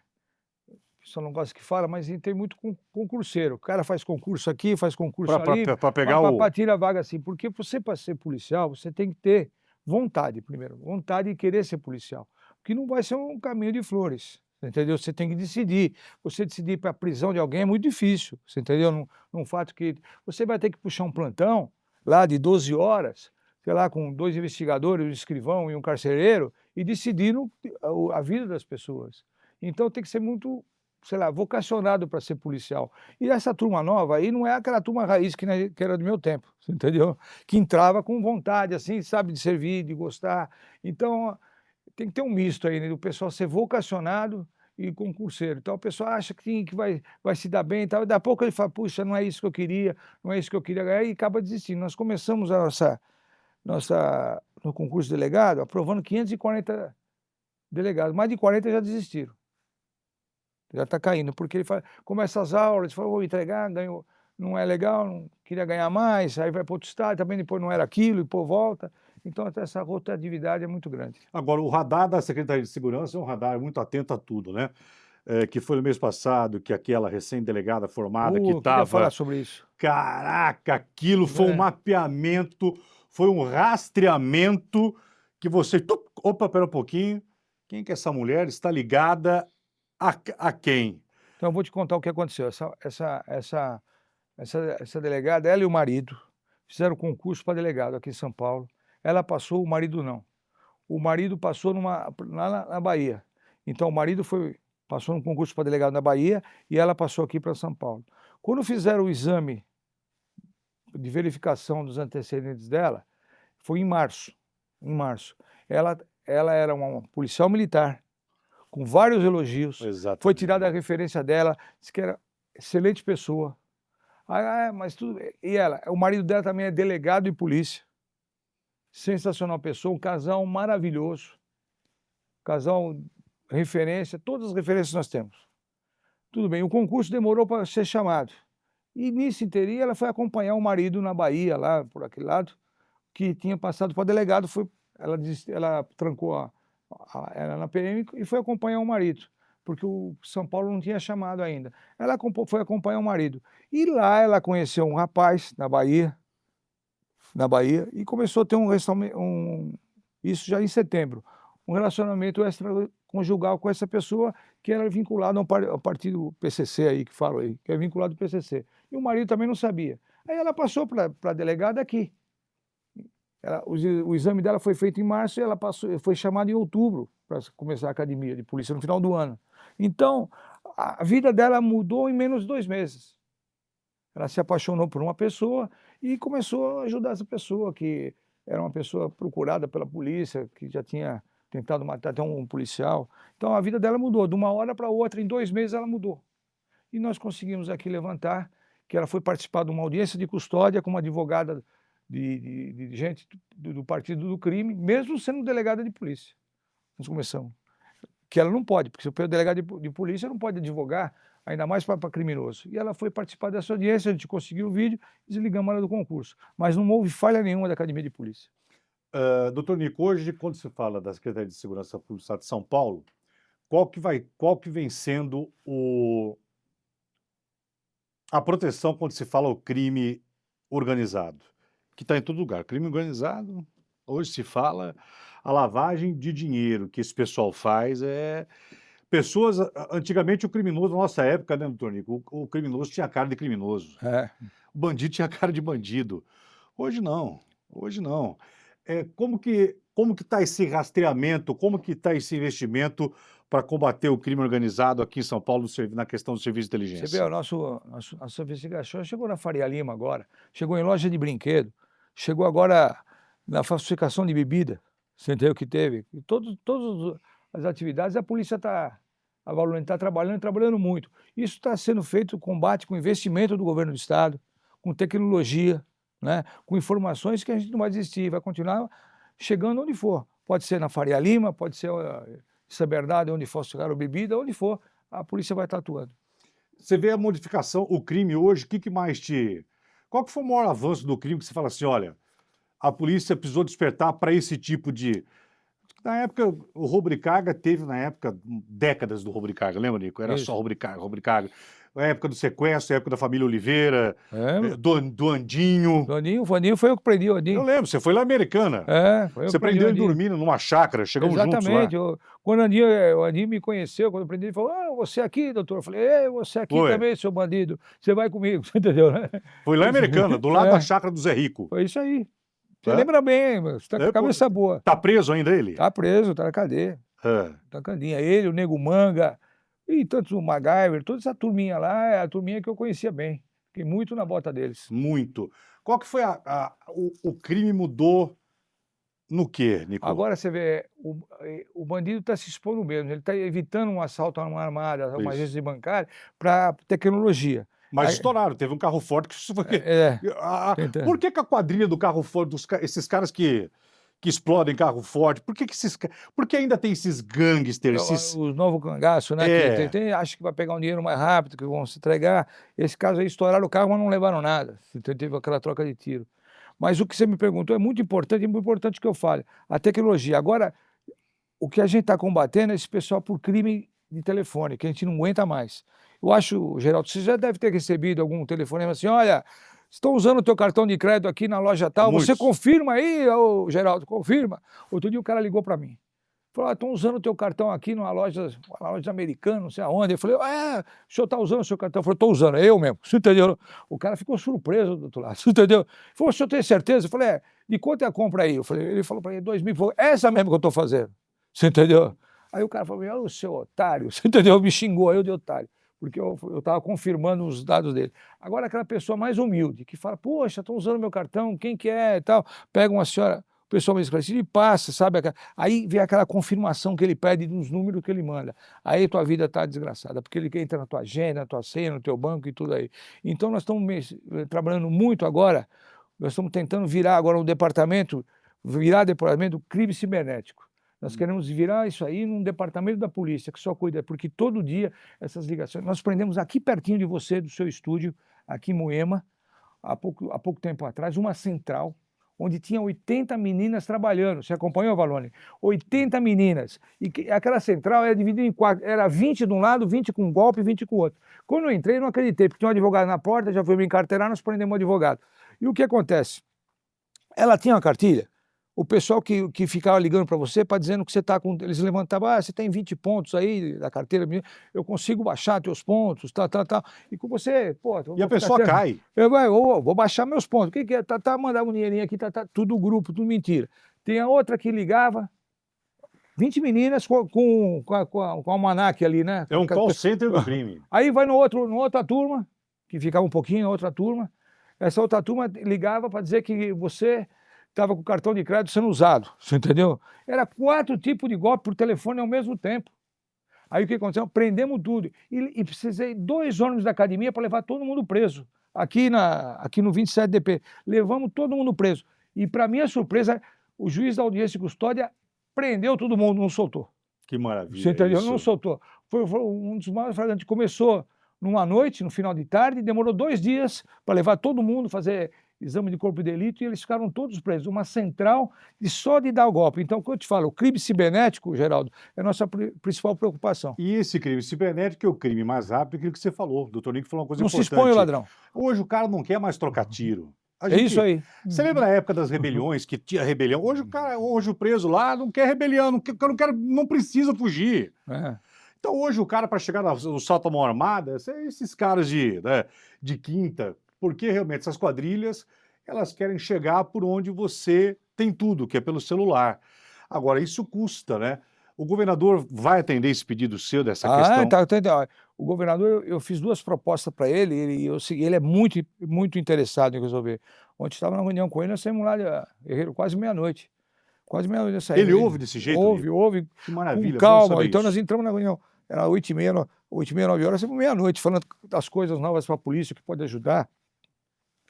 o pessoal não gosta que fala, mas tem muito concurseiro. O cara faz concurso aqui, faz concurso ali, Para pegar para tirar a vaga assim. Porque você, para ser policial, você tem que ter vontade, primeiro. Vontade de querer ser policial. Porque não vai ser um caminho de flores. Entendeu? Você tem que decidir. Você decidir para a prisão de alguém é muito difícil. Você entendeu? Num fato que você vai ter que puxar um plantão lá de 12 horas, sei lá, com 2 investigadores, um escrivão e um carcereiro, e decidir a vida das pessoas. Então tem que ser muito, sei lá, vocacionado para ser policial. E essa turma nova aí não é aquela turma raiz que era do meu tempo, entendeu? Que entrava com vontade, assim, sabe, de servir, de gostar. Então tem que ter um misto aí, né, do pessoal ser vocacionado e concurseiro. Então o pessoal acha que vai se dar bem e tal, e daqui a pouco ele fala, puxa, não é isso que eu queria, não é isso que eu queria ganhar, e acaba desistindo. Nós começamos no concurso de delegado, aprovando 540 delegados. Mais de 40 já desistiram. Já está caindo, porque ele começa as aulas, ele fala, vou entregar, ganho, não é legal, não queria ganhar mais, aí vai para outro estado, também depois não era aquilo, e depois volta. Então, essa rotatividade é muito grande. Agora, o radar da Secretaria de Segurança é um radar muito atento a tudo, né? Que foi no mês passado, que aquela recém-delegada formada que estava... Eu falar sobre isso. Caraca, aquilo foi um mapeamento, foi um rastreamento que você... Opa, pera um pouquinho. Quem que é essa mulher? Está ligada a quem? Então, eu vou te contar o que aconteceu. Essa delegada, ela e o marido, fizeram concurso para delegado aqui em São Paulo. Ela passou, o marido não. O marido passou lá na Bahia. Então, o marido passou no concurso para delegado na Bahia e ela passou aqui para São Paulo. Quando fizeram o exame de verificação dos antecedentes dela, foi em março. Ela era uma policial militar, com vários elogios. Exatamente. Foi tirada a referência dela, disse que era excelente pessoa. Mas tudo bem. E ela, o marido dela também é delegado de polícia. Sensacional pessoa, um casal maravilhoso. Casal referência, todas as referências nós temos. Tudo bem, o concurso demorou para ser chamado. E nisso interim ela foi acompanhar o marido na Bahia, lá por aquele lado, que tinha passado para delegado, ela trancou ela na PM e foi acompanhar o marido, porque o São Paulo não tinha chamado ainda. Ela foi acompanhar o marido. E lá ela conheceu um rapaz na Bahia, e começou a ter isso já em setembro, um relacionamento extraconjugal com essa pessoa que era vinculado ao partido PCC aí, que falo aí, que é vinculado ao PCC. E o marido também não sabia. Aí ela passou para a delegada aqui. O exame dela foi feito em março e ela foi chamada em outubro para começar a academia de polícia no final do ano. Então, a vida dela mudou em menos de 2 meses. Ela se apaixonou por uma pessoa e começou a ajudar essa pessoa, que era uma pessoa procurada pela polícia, que já tinha tentado matar até um policial. Então, a vida dela mudou. De uma hora para outra, em 2 meses, ela mudou. E nós conseguimos aqui levantar que ela foi participar de uma audiência de custódia com uma advogada de gente do partido do crime, mesmo sendo delegada de polícia. Nós começamos. Que ela não pode, porque o delegado de polícia não pode advogar, ainda mais para criminoso. E ela foi participar dessa audiência, a gente conseguiu o vídeo e desligamos ela do concurso. Mas não houve falha nenhuma da Academia de Polícia. Doutor Nico, hoje, quando se fala da Secretaria de Segurança Pública do Estado de São Paulo, qual que vem sendo a proteção quando se fala o crime organizado? Que está em todo lugar. Crime organizado, hoje se fala a lavagem de dinheiro que esse pessoal faz pessoas, antigamente o criminoso, na nossa época, né, doutor Nico, o criminoso tinha cara de criminoso. O bandido tinha cara de bandido. Hoje não, hoje não. Como que está esse rastreamento, como que está esse investimento para combater o crime organizado aqui em São Paulo na questão do serviço de inteligência? Você vê, a nossa investigação chegou na Faria Lima agora, chegou em loja de brinquedo, chegou agora na falsificação de bebida, você entendeu que teve? E todas as atividades a polícia está trabalhando muito. Isso está sendo feito combate com investimento do governo do estado, com tecnologia, né? Com informações que a gente não vai desistir, vai continuar chegando onde for. Pode ser na Faria Lima, pode ser em Saberdade, onde for chegar a bebida, onde for, a polícia vai estar atuando. Você vê a modificação, o crime hoje, o que mais Qual que foi o maior avanço do crime que você fala assim, olha, a polícia precisou despertar para esse tipo de... Na época, o roubo de carga teve, na época, décadas do roubo de carga, lembra, Nico? Era só roubo de carga. A época do sequestro, a época da família Oliveira, do Andinho. O Vandinho foi eu que prendi o Andinho. Eu lembro, você foi lá em Americana. Foi eu Você prendeu ele dormindo numa chácara, chegamos juntos lá. Exatamente. Quando o Andinho me conheceu, quando eu prendi, ele falou, você aqui, doutor? Eu falei, você aqui também, seu bandido. Você vai comigo, você entendeu, né? Foi lá em Americana, do lado da chácara do Zé Rico. Foi isso aí. Você lembra bem, você está com a cabeça boa. Tá preso ainda ele? Tá preso, tá na cadeia. Tá na cadeia. Ele, o Nego Manga, e tantos o MacGyver, toda essa turminha lá, é a turminha que eu conhecia bem. Fiquei muito na bota deles. Muito. Qual que foi o crime mudou no quê, Nico? Agora você vê, o bandido está se expondo mesmo, ele está evitando um assalto a uma armada, uma agência bancária, para tecnologia. Mas estouraram, teve um carro forte que... Por que a quadrilha do carro forte, esses caras que explodem carro forte, por que ainda tem esses gangsters? Os novos cangaços, né? Que acho que vai pegar um dinheiro mais rápido, que vão se entregar. Esse caso aí, estouraram o carro, mas não levaram nada. Então, teve aquela troca de tiro. Mas o que você me perguntou é muito importante que eu fale. A tecnologia. Agora, o que a gente está combatendo é esse pessoal por crime de telefone, que a gente não aguenta mais. Eu acho, Geraldo, você já deve ter recebido algum telefonema assim, olha, estão usando o teu cartão de crédito aqui na loja tal, você confirma aí, Geraldo, confirma. Outro dia o cara ligou para mim, falou, estão usando o teu cartão aqui numa loja americana, não sei aonde. Eu falei, o senhor está usando o seu cartão? Eu falei, estou usando, é eu mesmo, você entendeu? O cara ficou surpreso do outro lado, você entendeu? Ele falou, o senhor tem certeza? Eu falei, de quanto é a compra aí? Ele falou para mim, 2.000, falou, essa mesmo que eu estou fazendo, você entendeu? Aí o cara falou, olha o seu otário, você entendeu? Me xingou, eu de otário, porque eu estava confirmando os dados dele. Agora aquela pessoa mais humilde, que fala, poxa, estão usando meu cartão, quem que é e tal, pega uma senhora, pessoal mais esclarecido e passa, sabe? Aí vem aquela confirmação que ele pede dos números que ele manda. Aí tua vida está desgraçada, porque ele entra na tua agenda, na tua senha, no teu banco e tudo aí. Então nós estamos trabalhando muito agora, nós estamos tentando virar agora virar departamento do crime cibernético. Nós queremos virar isso aí num departamento da polícia que só cuida, porque todo dia essas ligações... Nós prendemos aqui pertinho de você, do seu estúdio, aqui em Moema, há pouco tempo atrás, uma central onde tinha 80 meninas trabalhando. Você acompanhou, Valone? 80 meninas. E aquela central era dividida em 4. Era 20 de um lado, 20 com um golpe e 20 com o outro. Quando eu entrei, eu não acreditei, porque tinha um advogado na porta, já foi me encarteirar, nós prendemos o advogado. E o que acontece? Ela tinha uma cartilha. O pessoal que ficava ligando para você, para dizendo que você está com... Eles levantavam, você tem 20 pontos aí da carteira, eu consigo baixar teus pontos, tal. E com você, pô... E a pessoa cai. Eu vou baixar meus pontos. O que é? Mandava um dinheirinho aqui, tudo grupo, tudo mentira. Tem a outra que ligava, 20 meninas com o almanaque ali, né? É um call center do crime. Aí vai numa outra turma, que ficava um pouquinho na outra turma, essa outra turma ligava para dizer que você... estava com o cartão de crédito sendo usado, você entendeu? Era 4 tipos de golpe por telefone ao mesmo tempo. Aí o que aconteceu? Prendemos tudo. E precisei 2 ônibus da academia para levar todo mundo preso. Aqui no 27DP. Levamos todo mundo preso. E para minha surpresa, o juiz da audiência de custódia prendeu todo mundo, não soltou. Que maravilha. Você entendeu? Isso. Não soltou. Foi um dos maiores flagrantes. Começou numa noite, no final de tarde, demorou 2 dias para levar todo mundo, fazer exame de corpo de delito, e eles ficaram todos presos. Uma central só de dar o golpe. Então, quando eu te falo, o crime cibernético, Geraldo, é a nossa principal preocupação. E esse crime cibernético é o crime mais rápido, aquilo que você falou. O doutor Nico falou uma coisa importante. Não se expõe o ladrão. Hoje o cara não quer mais trocar tiro. É isso aí. Você lembra na época das rebeliões, que tinha rebelião? Hoje o preso lá não quer rebelião, não precisa fugir. É. Então hoje o cara, para chegar no salto à mão armada, esses caras de quinta, porque realmente essas quadrilhas, elas querem chegar por onde você tem tudo, que é pelo celular. Agora, isso custa, né? O governador vai atender esse pedido seu dessa questão? Tá. O governador, eu fiz 2 propostas para ele, ele é muito, muito interessado em resolver. Ontem estava na reunião com ele, nós saímos lá, Herreiro, quase meia-noite. Quase meia-noite nós saímos. Ele ouve desse jeito? Ouve. Que maravilha. Com calma. Então nós entramos na reunião, era 8h30, 9 horas, saímos meia-noite, falando das coisas novas para a polícia, que pode ajudar.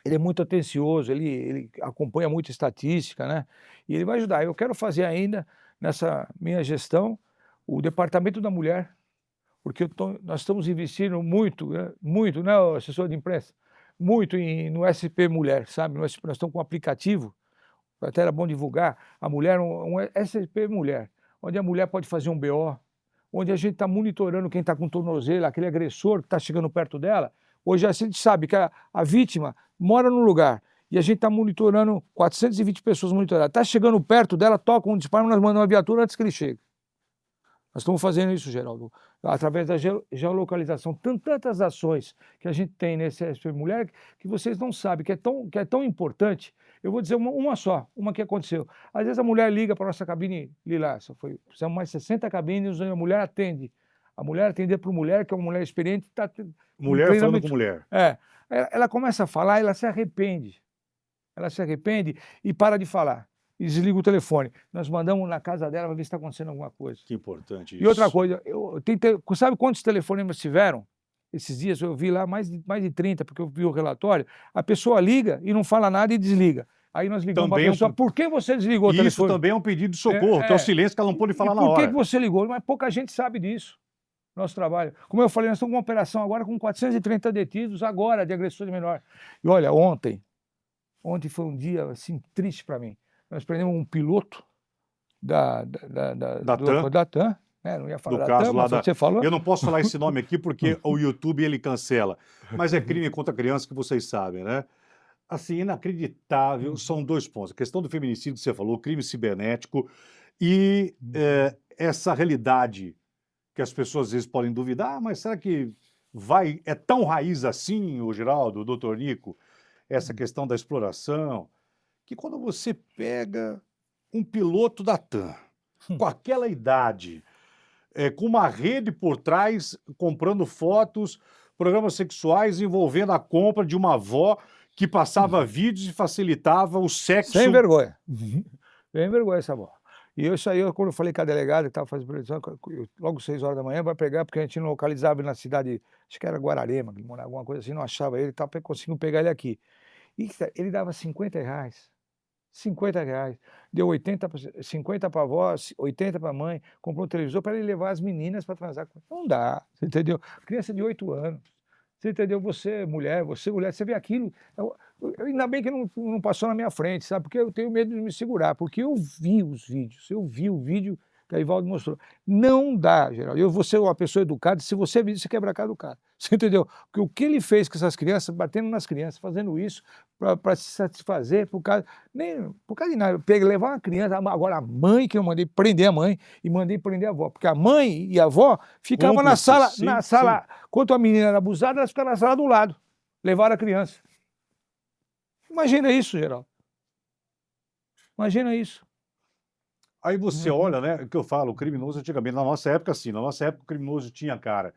Ele é muito atencioso, ele acompanha muito estatística, né? E ele vai ajudar. Eu quero fazer ainda, nessa minha gestão, o Departamento da Mulher, porque nós estamos investindo muito, né, assessor de imprensa? Muito no SP Mulher, sabe? Nós estamos com um aplicativo, até era bom divulgar, a mulher, um SP Mulher, onde a mulher pode fazer um BO, onde a gente está monitorando quem está com tornozelo, aquele agressor que está chegando perto dela. Hoje a gente sabe que a vítima mora no lugar e a gente está monitorando, 420 pessoas monitoradas. Está chegando perto dela, toca um disparo, nós mandamos uma viatura antes que ele chegue. Nós estamos fazendo isso, Geraldo, através da geolocalização. Tantas ações que a gente tem nesse SP Mulher que vocês não sabem, que é tão importante. Eu vou dizer uma só, uma que aconteceu. Às vezes a mulher liga para a nossa cabine Lilás, fizemos mais 60 cabines, a mulher atende. A mulher atender para mulher, que é uma mulher experiente, está... Mulher falando com mulher. Ela começa a falar, ela se arrepende. Ela se arrepende e para de falar. E desliga o telefone. Nós mandamos na casa dela para ver se está acontecendo alguma coisa. Que importante isso. E outra coisa, sabe quantos telefonemas tiveram? Esses dias eu vi lá mais de 30, porque eu vi o relatório. A pessoa liga e não fala nada e desliga. Aí nós ligamos para a pessoa, por que você desligou o telefone? Isso também é um pedido de socorro, que é o silêncio que ela não pôde falar na hora. Por que você ligou? Mas pouca gente sabe disso. Nosso trabalho. Como eu falei, nós estamos com uma operação agora com 430 detidos agora de agressores menor. E olha, ontem foi um dia assim triste para mim. Nós prendemos um piloto da TAM, né? Não ia falar da TAM, mas você falou. Eu não posso falar esse nome aqui porque o YouTube ele cancela. Mas é crime contra criança que vocês sabem, né? Assim, inacreditável. São 2 pontos. A questão do feminicídio que você falou, o crime cibernético e essa realidade que as pessoas às vezes podem duvidar, mas será que é tão raiz assim, o Geraldo, o doutor Nico, essa questão da exploração, que quando você pega um piloto da TAM, com aquela idade, com uma rede por trás, comprando fotos, programas sexuais envolvendo a compra de uma avó que passava vídeos e facilitava o sexo... Sem vergonha. Bem vergonha essa avó. E isso aí, quando eu falei com a delegada que estava fazendo prisão, logo 6 horas da manhã, vai pegar, porque a gente não localizava ele na cidade, acho que era Guararema, que ele morava, alguma coisa assim, não achava ele, tal, conseguimos pegar ele aqui. E ele dava R$ 50. R$ 50. Deu 80, 50 para a avó, 80 para a mãe, comprou um televisor para ele levar as meninas para transar. Não dá, você entendeu? Criança de 8 anos. Você entendeu? Você mulher, você vê aquilo. Ainda bem que não passou na minha frente, sabe? Porque eu tenho medo de me segurar, porque eu vi os vídeos, eu vi o vídeo que a Ivaldo mostrou. Não dá, Geraldo. Eu vou ser uma pessoa educada, se você vir, você quebra a cara do cara. Você entendeu? Porque o que ele fez com essas crianças, batendo nas crianças, fazendo isso para se satisfazer, por causa de nada. Levar uma criança, agora a mãe, que eu mandei prender a mãe e mandei prender a avó, porque a mãe e a avó ficavam na sala, Sim, quando a menina era abusada, elas ficavam na sala do lado, levaram a criança. Imagina isso, Geraldo. Imagina isso. Aí você olha, né, o que eu falo, o criminoso antigamente, na nossa época sim, na nossa época o criminoso tinha cara.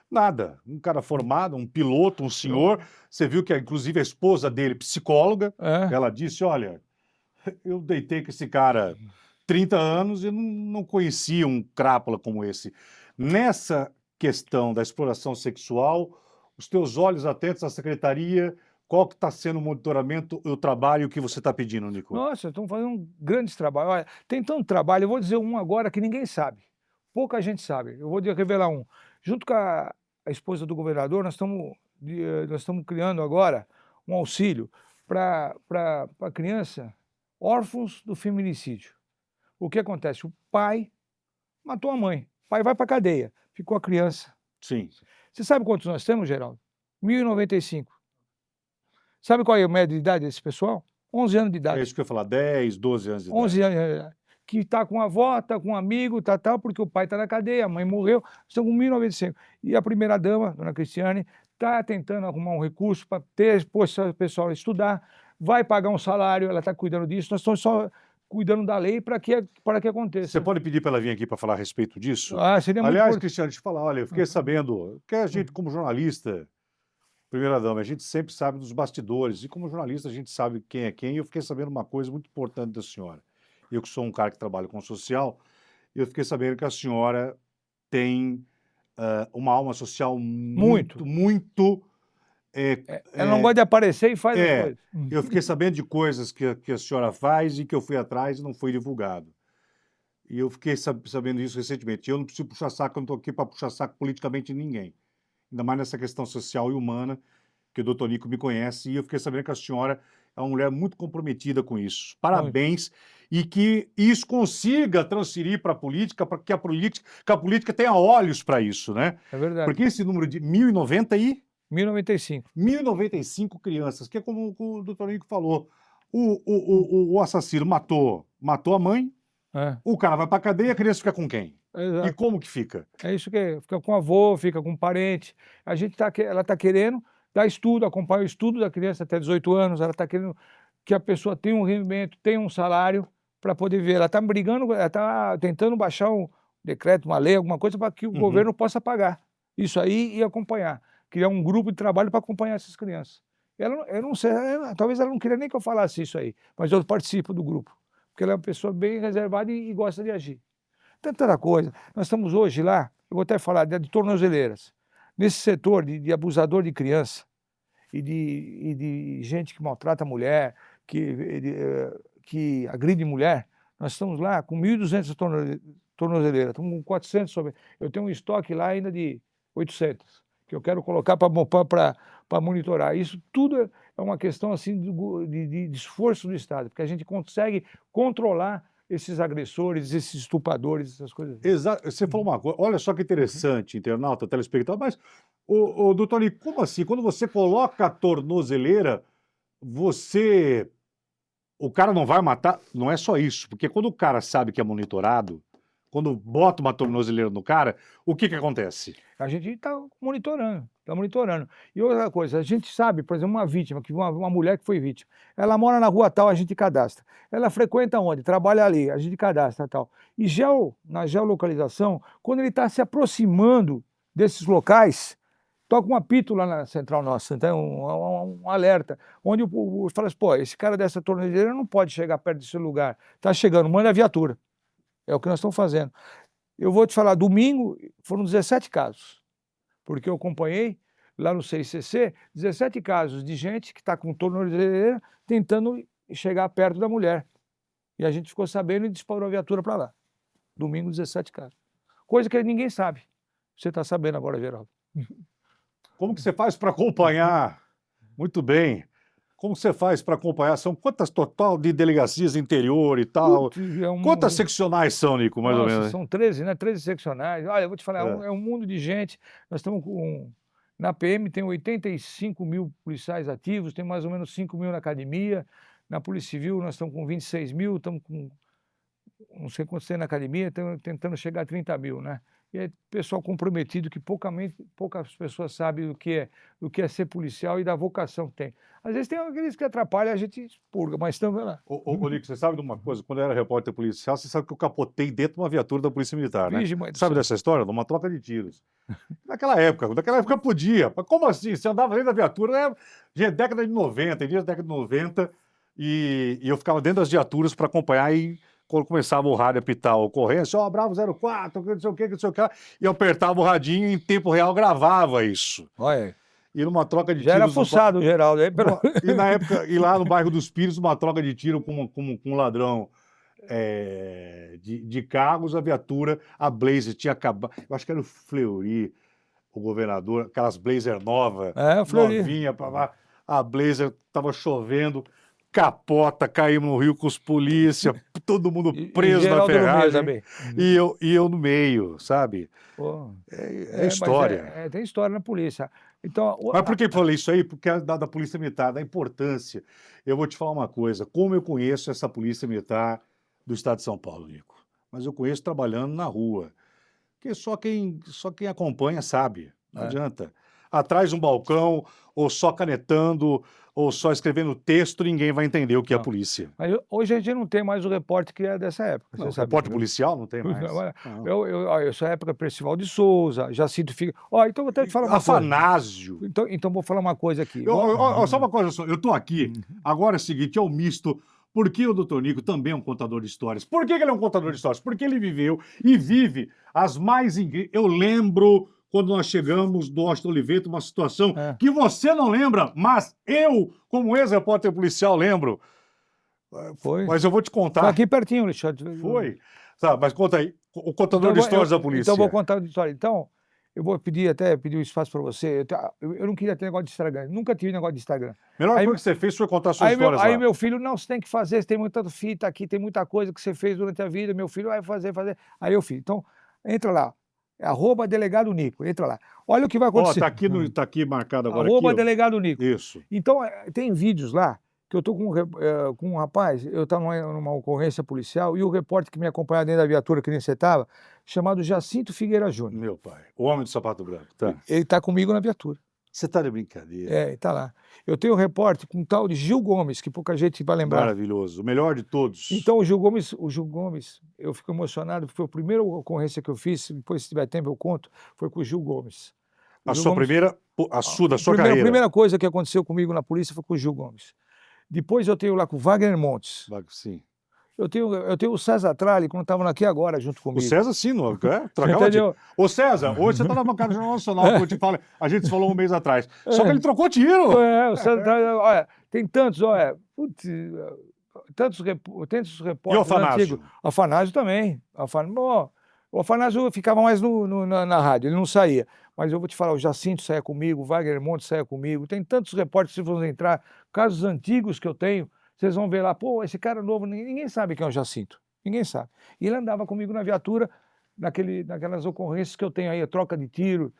Nada, um cara formado, um piloto, um senhor, você viu que inclusive a esposa dele, psicóloga, ela disse, olha, eu deitei com esse cara 30 anos e não conhecia um crápula como esse. Nessa questão da exploração sexual, os teus olhos atentos à secretaria, qual que está sendo o monitoramento, o trabalho que você está pedindo, Nico? Nossa, estão fazendo grandes trabalhos. Olha, tem tanto trabalho, eu vou dizer um agora que ninguém sabe. Pouca gente sabe. Eu vou revelar um. Junto com a esposa do governador, nós estamos criando agora um auxílio para a criança órfãos do feminicídio. O que acontece? O pai matou a mãe. O pai vai para a cadeia. Ficou a criança. Sim. Você sabe quantos nós temos, Geraldo? 1.095. Sabe qual é a média de idade desse pessoal? 11 anos de idade. É isso que eu ia falar, 10, 12 anos de idade. 11 anos. Que está com a avó, está com um amigo, tal, porque o pai está na cadeia, a mãe morreu, estão com 1.095. E a primeira-dama, dona Cristiane, está tentando arrumar um recurso para ter o pessoal a estudar, vai pagar um salário, ela está cuidando disso, nós estamos só cuidando da lei para que aconteça. Você pode pedir para ela vir aqui para falar a respeito disso? Seria muito Aliás, importante. Cristiano, deixa eu te falar, olha, eu fiquei sabendo que a gente, como jornalista, primeira-dama, a gente sempre sabe dos bastidores, e como jornalista a gente sabe quem é quem, e eu fiquei sabendo uma coisa muito importante da senhora. Eu que sou um cara que trabalha com social, eu fiquei sabendo que a senhora tem uma alma social muito. Ela não gosta de aparecer e faz as coisas. Eu fiquei sabendo de coisas que a senhora faz e que eu fui atrás e não foi divulgado. E eu fiquei sabendo isso recentemente. Eu não preciso puxar saco, eu não estou aqui para puxar saco politicamente ninguém. Ainda mais nessa questão social e humana, que o doutor Nico me conhece, e eu fiquei sabendo que a senhora é uma mulher muito comprometida com isso. Parabéns, e que isso consiga transferir para a política, para que a política tenha olhos para isso, né? É verdade. Porque esse número de 1.095. 1.095 crianças, que é como o doutor Nico falou, o assassino matou a mãe, o cara vai para a cadeia, a criança fica com quem? Exato. E como que fica? É isso que é, fica com o avô, fica com o parente. Ela está querendo dar estudo, acompanhar o estudo da criança até 18 anos, ela está querendo que a pessoa tenha um rendimento, tenha um salário para poder ver. Ela está brigando, ela está tentando baixar um decreto, uma lei, alguma coisa para que o governo possa pagar isso aí e acompanhar. Criar um grupo de trabalho para acompanhar essas crianças. Eu não sei, talvez ela não queria nem que eu falasse isso aí, mas eu participo do grupo, porque ela é uma pessoa bem reservada e gosta de agir. Tanta coisa. Nós estamos hoje lá, eu vou até falar de tornozeleiras. Nesse setor de abusador de criança e de gente que maltrata a mulher, que agride mulher, nós estamos lá com 1.200 tornozeleiras, estamos com 400 sobre. Eu tenho um estoque lá ainda de 800, que eu quero colocar para monitorar. Isso tudo é uma questão assim de esforço do Estado, porque a gente consegue controlar esses agressores, esses estupradores, essas coisas. Exato. Você falou uma coisa, olha só que interessante, internauta, telespectador, mas, doutor Nico, como assim? Quando você coloca a tornozeleira, o cara não vai matar? Não é só isso, porque quando o cara sabe que é monitorado, quando bota uma tornozeleira no cara, o que acontece? A gente está monitorando. E outra coisa, a gente sabe, por exemplo, uma vítima, uma mulher que foi vítima, ela mora na rua tal, a gente cadastra. Ela frequenta onde? Trabalha ali, a gente cadastra tal. E na geolocalização, quando ele está se aproximando desses locais, toca um apito lá na central nossa, então um alerta, onde fala assim, pô, esse cara dessa tornozeleira não pode chegar perto desse lugar, tá chegando, manda a viatura. É o que nós estamos fazendo. Eu vou te falar, domingo foram 17 casos, porque eu acompanhei lá no CICC, 17 casos de gente que está com tornozeleira tentando chegar perto da mulher. E a gente ficou sabendo e disparou a viatura para lá. Domingo, 17 casos. Coisa que ninguém sabe. Você está sabendo agora, Geraldo. Como que você faz para acompanhar? Muito bem. Como você faz para acompanhar? São quantas total de delegacias interior e tal? Quantas seccionais são, Nico, mais ou menos? São 13, né? 13 seccionais. Olha, eu vou te falar, é um mundo de gente. Nós estamos com... Na PM tem 85 mil policiais ativos, tem mais ou menos 5 mil na academia. Na Polícia Civil nós estamos com 26 mil, estamos com... não sei quantos tem na academia, estamos tentando chegar a 30 mil, né? E é pessoal comprometido que poucas pessoas sabem o que é ser policial e da vocação que tem. Às vezes tem aqueles que atrapalham, a gente expurga, mas estamos lá. Ô, Nico, você sabe de uma coisa? Quando eu era repórter policial, você sabe que eu capotei dentro de uma viatura da Polícia Militar, né? Sabe dessa história? De uma troca de tiros. Naquela época podia. Mas como assim? Você andava dentro da viatura, né? Década de 90, início da década de 90, e eu ficava dentro das viaturas para acompanhar e quando começava o rádio a apitar a ocorrência, ó, Bravo 04, não sei o que, não sei o que, e eu apertava o radinho e em tempo real gravava isso. Olha. E numa troca de já tiros... era fuçado o Geraldo. E na época, e lá no bairro dos Pires, uma troca de tiro com um ladrão de carros, a viatura, a Blazer tinha acabado... Eu acho que era o Fleury, o governador, aquelas Blazer novas, novinha, a Blazer estava chovendo... capota, caímos no rio com os polícia, todo mundo preso na ferragem. E eu no meio, sabe? Pô, é história. Tem história na polícia. Então, mas por que eu falei isso aí? Porque é da Polícia Militar, da importância. Eu vou te falar uma coisa, como eu conheço essa Polícia Militar do Estado de São Paulo, Nico? Mas eu conheço trabalhando na rua. Porque só quem acompanha sabe, não adianta. Atrás de um balcão, ou só canetando, ou só escrevendo texto, ninguém vai entender o que é a polícia. Mas hoje a gente não tem mais o repórter que é dessa época. Não, repórter policial não tem mais. Eu sou época Percival de Souza, Jacinto Figueiredo. Então vou até te falar uma Afanásio. coisa. Então vou falar uma coisa aqui. Só uma coisa, eu estou aqui, agora é o seguinte, é o misto. Porque o doutor Nico também é um contador de histórias. Por que ele é um contador de histórias? Porque ele viveu e vive as mais incríveis. Eu lembro... quando nós chegamos do Washington Oliveto, uma situação que você não lembra, mas eu, como ex-repórter policial, lembro. Foi. Mas eu vou te contar. Foi aqui pertinho, Alexandre. Foi. Tá, mas conta aí, o contador de histórias da polícia. Então, eu vou contar a história. Então, eu vou pedir um espaço para você. Eu não queria ter negócio de Instagram. Nunca tive negócio de Instagram. A melhor coisa que você fez foi contar suas histórias lá. Aí meu filho, não, você tem que fazer, você tem muita fita aqui, tem muita coisa que você fez durante a vida, meu filho vai fazer. Aí eu fiz. Então, entra lá. @delegado Nico, entra lá. Olha o que vai acontecer. Tá aqui marcado agora. @delegado Nico. Isso. Então, tem vídeos lá que eu estou com um rapaz, eu estava numa ocorrência policial, e o repórter que me acompanhava dentro da viatura, que nem você estava, chamado Jacinto Figueira Júnior. Meu pai, o homem do sapato branco. Tá. Ele está comigo na viatura. Você está de brincadeira. Está lá. Eu tenho um repórter com um tal de Gil Gomes, que pouca gente vai lembrar. Maravilhoso, o melhor de todos. Então, o Gil Gomes, eu fico emocionado, foi a primeira ocorrência que eu fiz, depois, se tiver tempo, eu conto, foi com o Gil Gomes. Da sua carreira. A primeira coisa que aconteceu comigo na polícia foi com o Gil Gomes. Depois eu tenho lá com o Wagner Montes. Sim. Eu tenho o César Tralli, quando estavam aqui agora, junto comigo. O César, sim, não é? Ô, César, hoje você está na bancada do Jornal Nacional, que eu te falo, a gente falou um mês atrás. Só que ele trocou tiro. O César Tralli, olha, tem tantos, olha, tantos repórteres e o Afanásio? Antigos. Afanásio também. O Afanásio ficava mais na rádio, ele não saía. Mas eu vou te falar, o Jacinto saia comigo, o Wagner Montes saia comigo, tem tantos repórteres que vão entrar, casos antigos que eu tenho, vocês vão ver lá, pô, esse cara novo, ninguém sabe quem é o Jacinto, ninguém sabe. E ele andava comigo na viatura, naquelas ocorrências que eu tenho aí, troca de tiros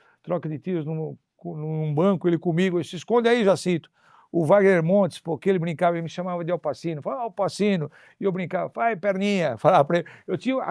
num banco, ele comigo, ele se esconde aí, Jacinto. O Wagner Montes, porque ele brincava, ele me chamava de Alpacino, falava, Alpacino, e eu brincava, vai, perninha, falava para ele. Eu tinha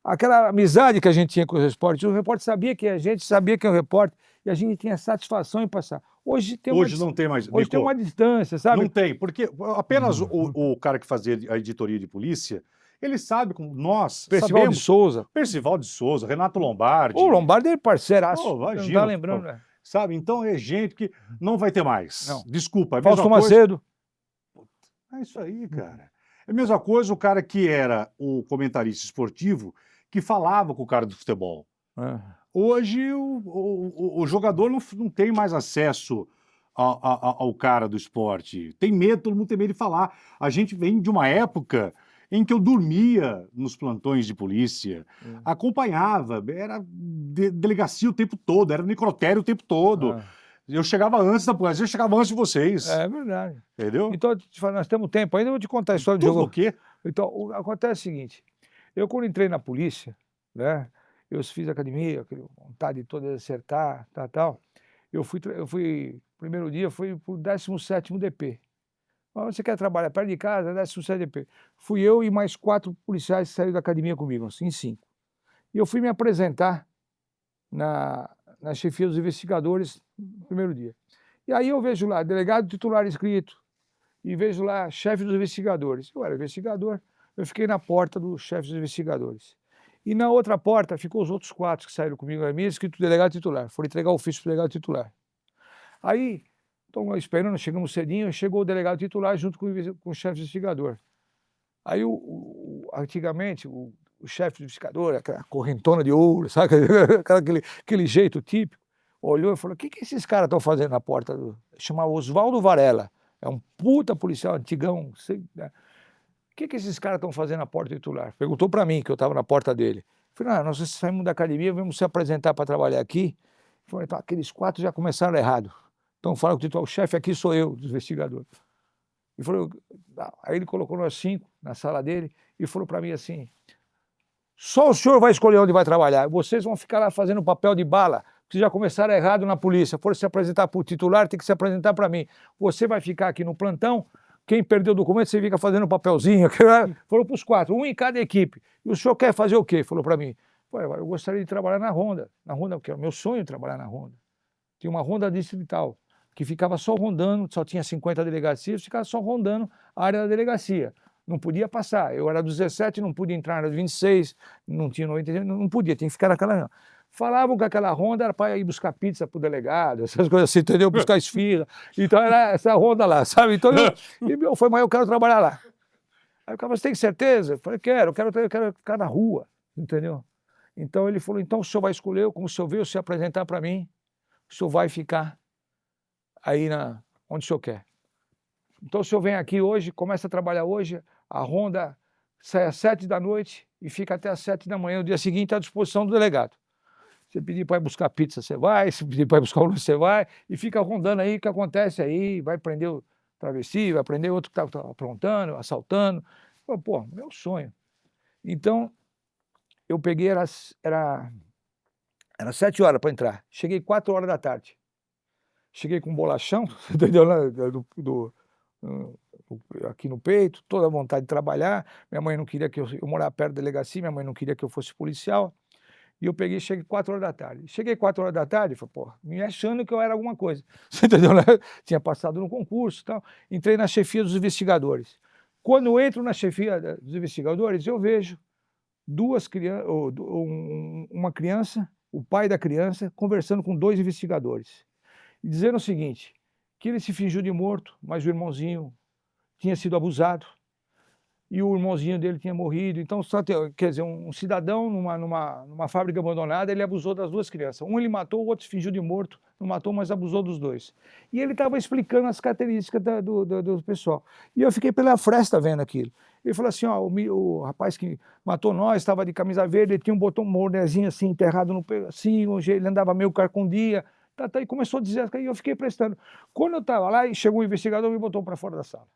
aquela amizade que a gente tinha com os repórteres, o repórter sabia que a gente sabia que é o repórter, e a gente tinha satisfação em passar. Hoje não tem mais. Hoje tem uma distância, sabe? Não tem, porque apenas o cara que fazia a editoria de polícia, Ele sabe como nós Percival de sabemos. Souza. Percival de Souza, Renato Lombardi. O Lombardi é parceiraço. Pô, Não imagina, tá lembrando, pô. né? Sabe? Então é gente que não vai ter mais. Não. Desculpa, é a Fausto mesma coisa. Macedo. É isso aí, cara. É a mesma coisa o cara que era o comentarista esportivo que falava com o cara do futebol. É. Hoje o jogador não tem mais acesso ao cara do esporte. Tem medo, todo mundo tem medo de falar. A gente vem de uma época em que eu dormia nos plantões de polícia, acompanhava, era delegacia o tempo todo, era necrotério o tempo todo. Eu chegava antes da polícia, eu chegava antes de vocês. É verdade. Entendeu? Então, nós temos tempo ainda, eu vou te contar a história do Tudo jogo. o quê? Então, acontece o seguinte, eu quando entrei na polícia, né, eu fiz academia, aquela vontade toda de acertar, tal, eu fui, primeiro dia, fui pro 17º DP. Você quer trabalhar perto de casa? 17º DP. Fui eu e mais 4 policiais que saíram da academia comigo, assim, 5. E eu fui me apresentar na chefia dos investigadores no primeiro dia. E aí eu vejo lá, delegado titular inscrito, e vejo lá, chefe dos investigadores. Eu era investigador, eu fiquei na porta do chefe dos investigadores. E na outra porta ficou os outros 4 que saíram comigo na minha, escrito delegado titular. Foram entregar o ofício para o delegado titular. Aí, estão esperando, chegamos cedinho, chegou o delegado titular junto com o chefe do investigador. Aí, antigamente, o chefe do investigador, aquela correntona de ouro, sabe? aquele jeito típico, olhou e falou, o que esses caras estão fazendo na porta? Chamava Oswaldo Varela. É um puta policial antigão. Né? O que esses caras estão fazendo na porta titular? Perguntou para mim, que eu estava na porta dele. Falei, nós saímos da academia, vamos se apresentar para trabalhar aqui. Falei, então, aqueles 4 já começaram errado. Então falaram que o chefe aqui sou eu, dos investigadores. E falou, aí ele colocou nós 5 na sala dele e falou para mim assim, só o senhor vai escolher onde vai trabalhar, vocês vão ficar lá fazendo papel de bala, porque já começaram errado na polícia, foram se apresentar para o titular, tem que se apresentar para mim. Você vai ficar aqui no plantão, quem perdeu o documento, você fica fazendo papelzinho. Falou para os 4, um em cada equipe. E o senhor quer fazer o quê? Falou para mim. Eu gostaria de trabalhar na Ronda. Na Ronda, porque é o meu sonho trabalhar na Ronda. Tinha uma Ronda distrital, que ficava só rondando, só tinha 50 delegacias, ficava só rondando a área da delegacia. Não podia passar. Eu era dos 17, não podia entrar, era dos 26, não tinha 90, não podia, tinha que ficar naquela... Falavam que aquela ronda era para ir buscar pizza pro delegado, essas coisas assim, entendeu? Buscar esfirra. Então era essa ronda lá, sabe? Então eu quero trabalhar lá. Aí o cara falou, você tem certeza? Eu falei, quero ficar na rua, entendeu? Então ele falou, então o senhor vai escolher, como o senhor veio se apresentar para mim, o senhor vai ficar aí onde o senhor quer. Então o senhor vem aqui hoje, começa a trabalhar hoje, a ronda sai às 7 da noite e fica até às 7 da manhã, no dia seguinte à disposição do delegado. Você pedir para ir buscar pizza, você vai. Se pedir para ir buscar o lanche, você vai. E fica rondando aí o que acontece aí. Vai prender o travesti, vai prender outro que está aprontando, assaltando. Pô, meu sonho. Então, eu peguei, era 7 horas para entrar. Cheguei 4 horas da tarde. Cheguei com um bolachão, entendeu? Aqui no peito, toda a vontade de trabalhar. Minha mãe não queria que eu morava perto da delegacia, minha mãe não queria que eu fosse policial. E eu cheguei 4 horas da tarde. Cheguei 4 horas da tarde, falei, pô, me achando que eu era alguma coisa. Você entendeu? Tinha passado no concurso e tal. Entrei na chefia dos investigadores. Quando eu entro na chefia dos investigadores, eu vejo uma criança, o pai da criança, conversando com 2 investigadores. E dizendo o seguinte, que ele se fingiu de morto, mas o irmãozinho tinha sido abusado. E o irmãozinho dele tinha morrido. Então, quer dizer, um cidadão numa fábrica abandonada, ele abusou das 2 crianças. Um ele matou, o outro se fingiu de morto, não matou, mas abusou dos 2. E ele estava explicando as características do pessoal. E eu fiquei pela fresta vendo aquilo. Ele falou assim, ó, o rapaz que matou nós estava de camisa verde, ele tinha um botão mornezinho assim, enterrado no peito, assim, ele andava meio carcundia, e começou a dizer, e eu fiquei prestando. Quando eu estava lá, chegou um investigador e me botou para fora da sala.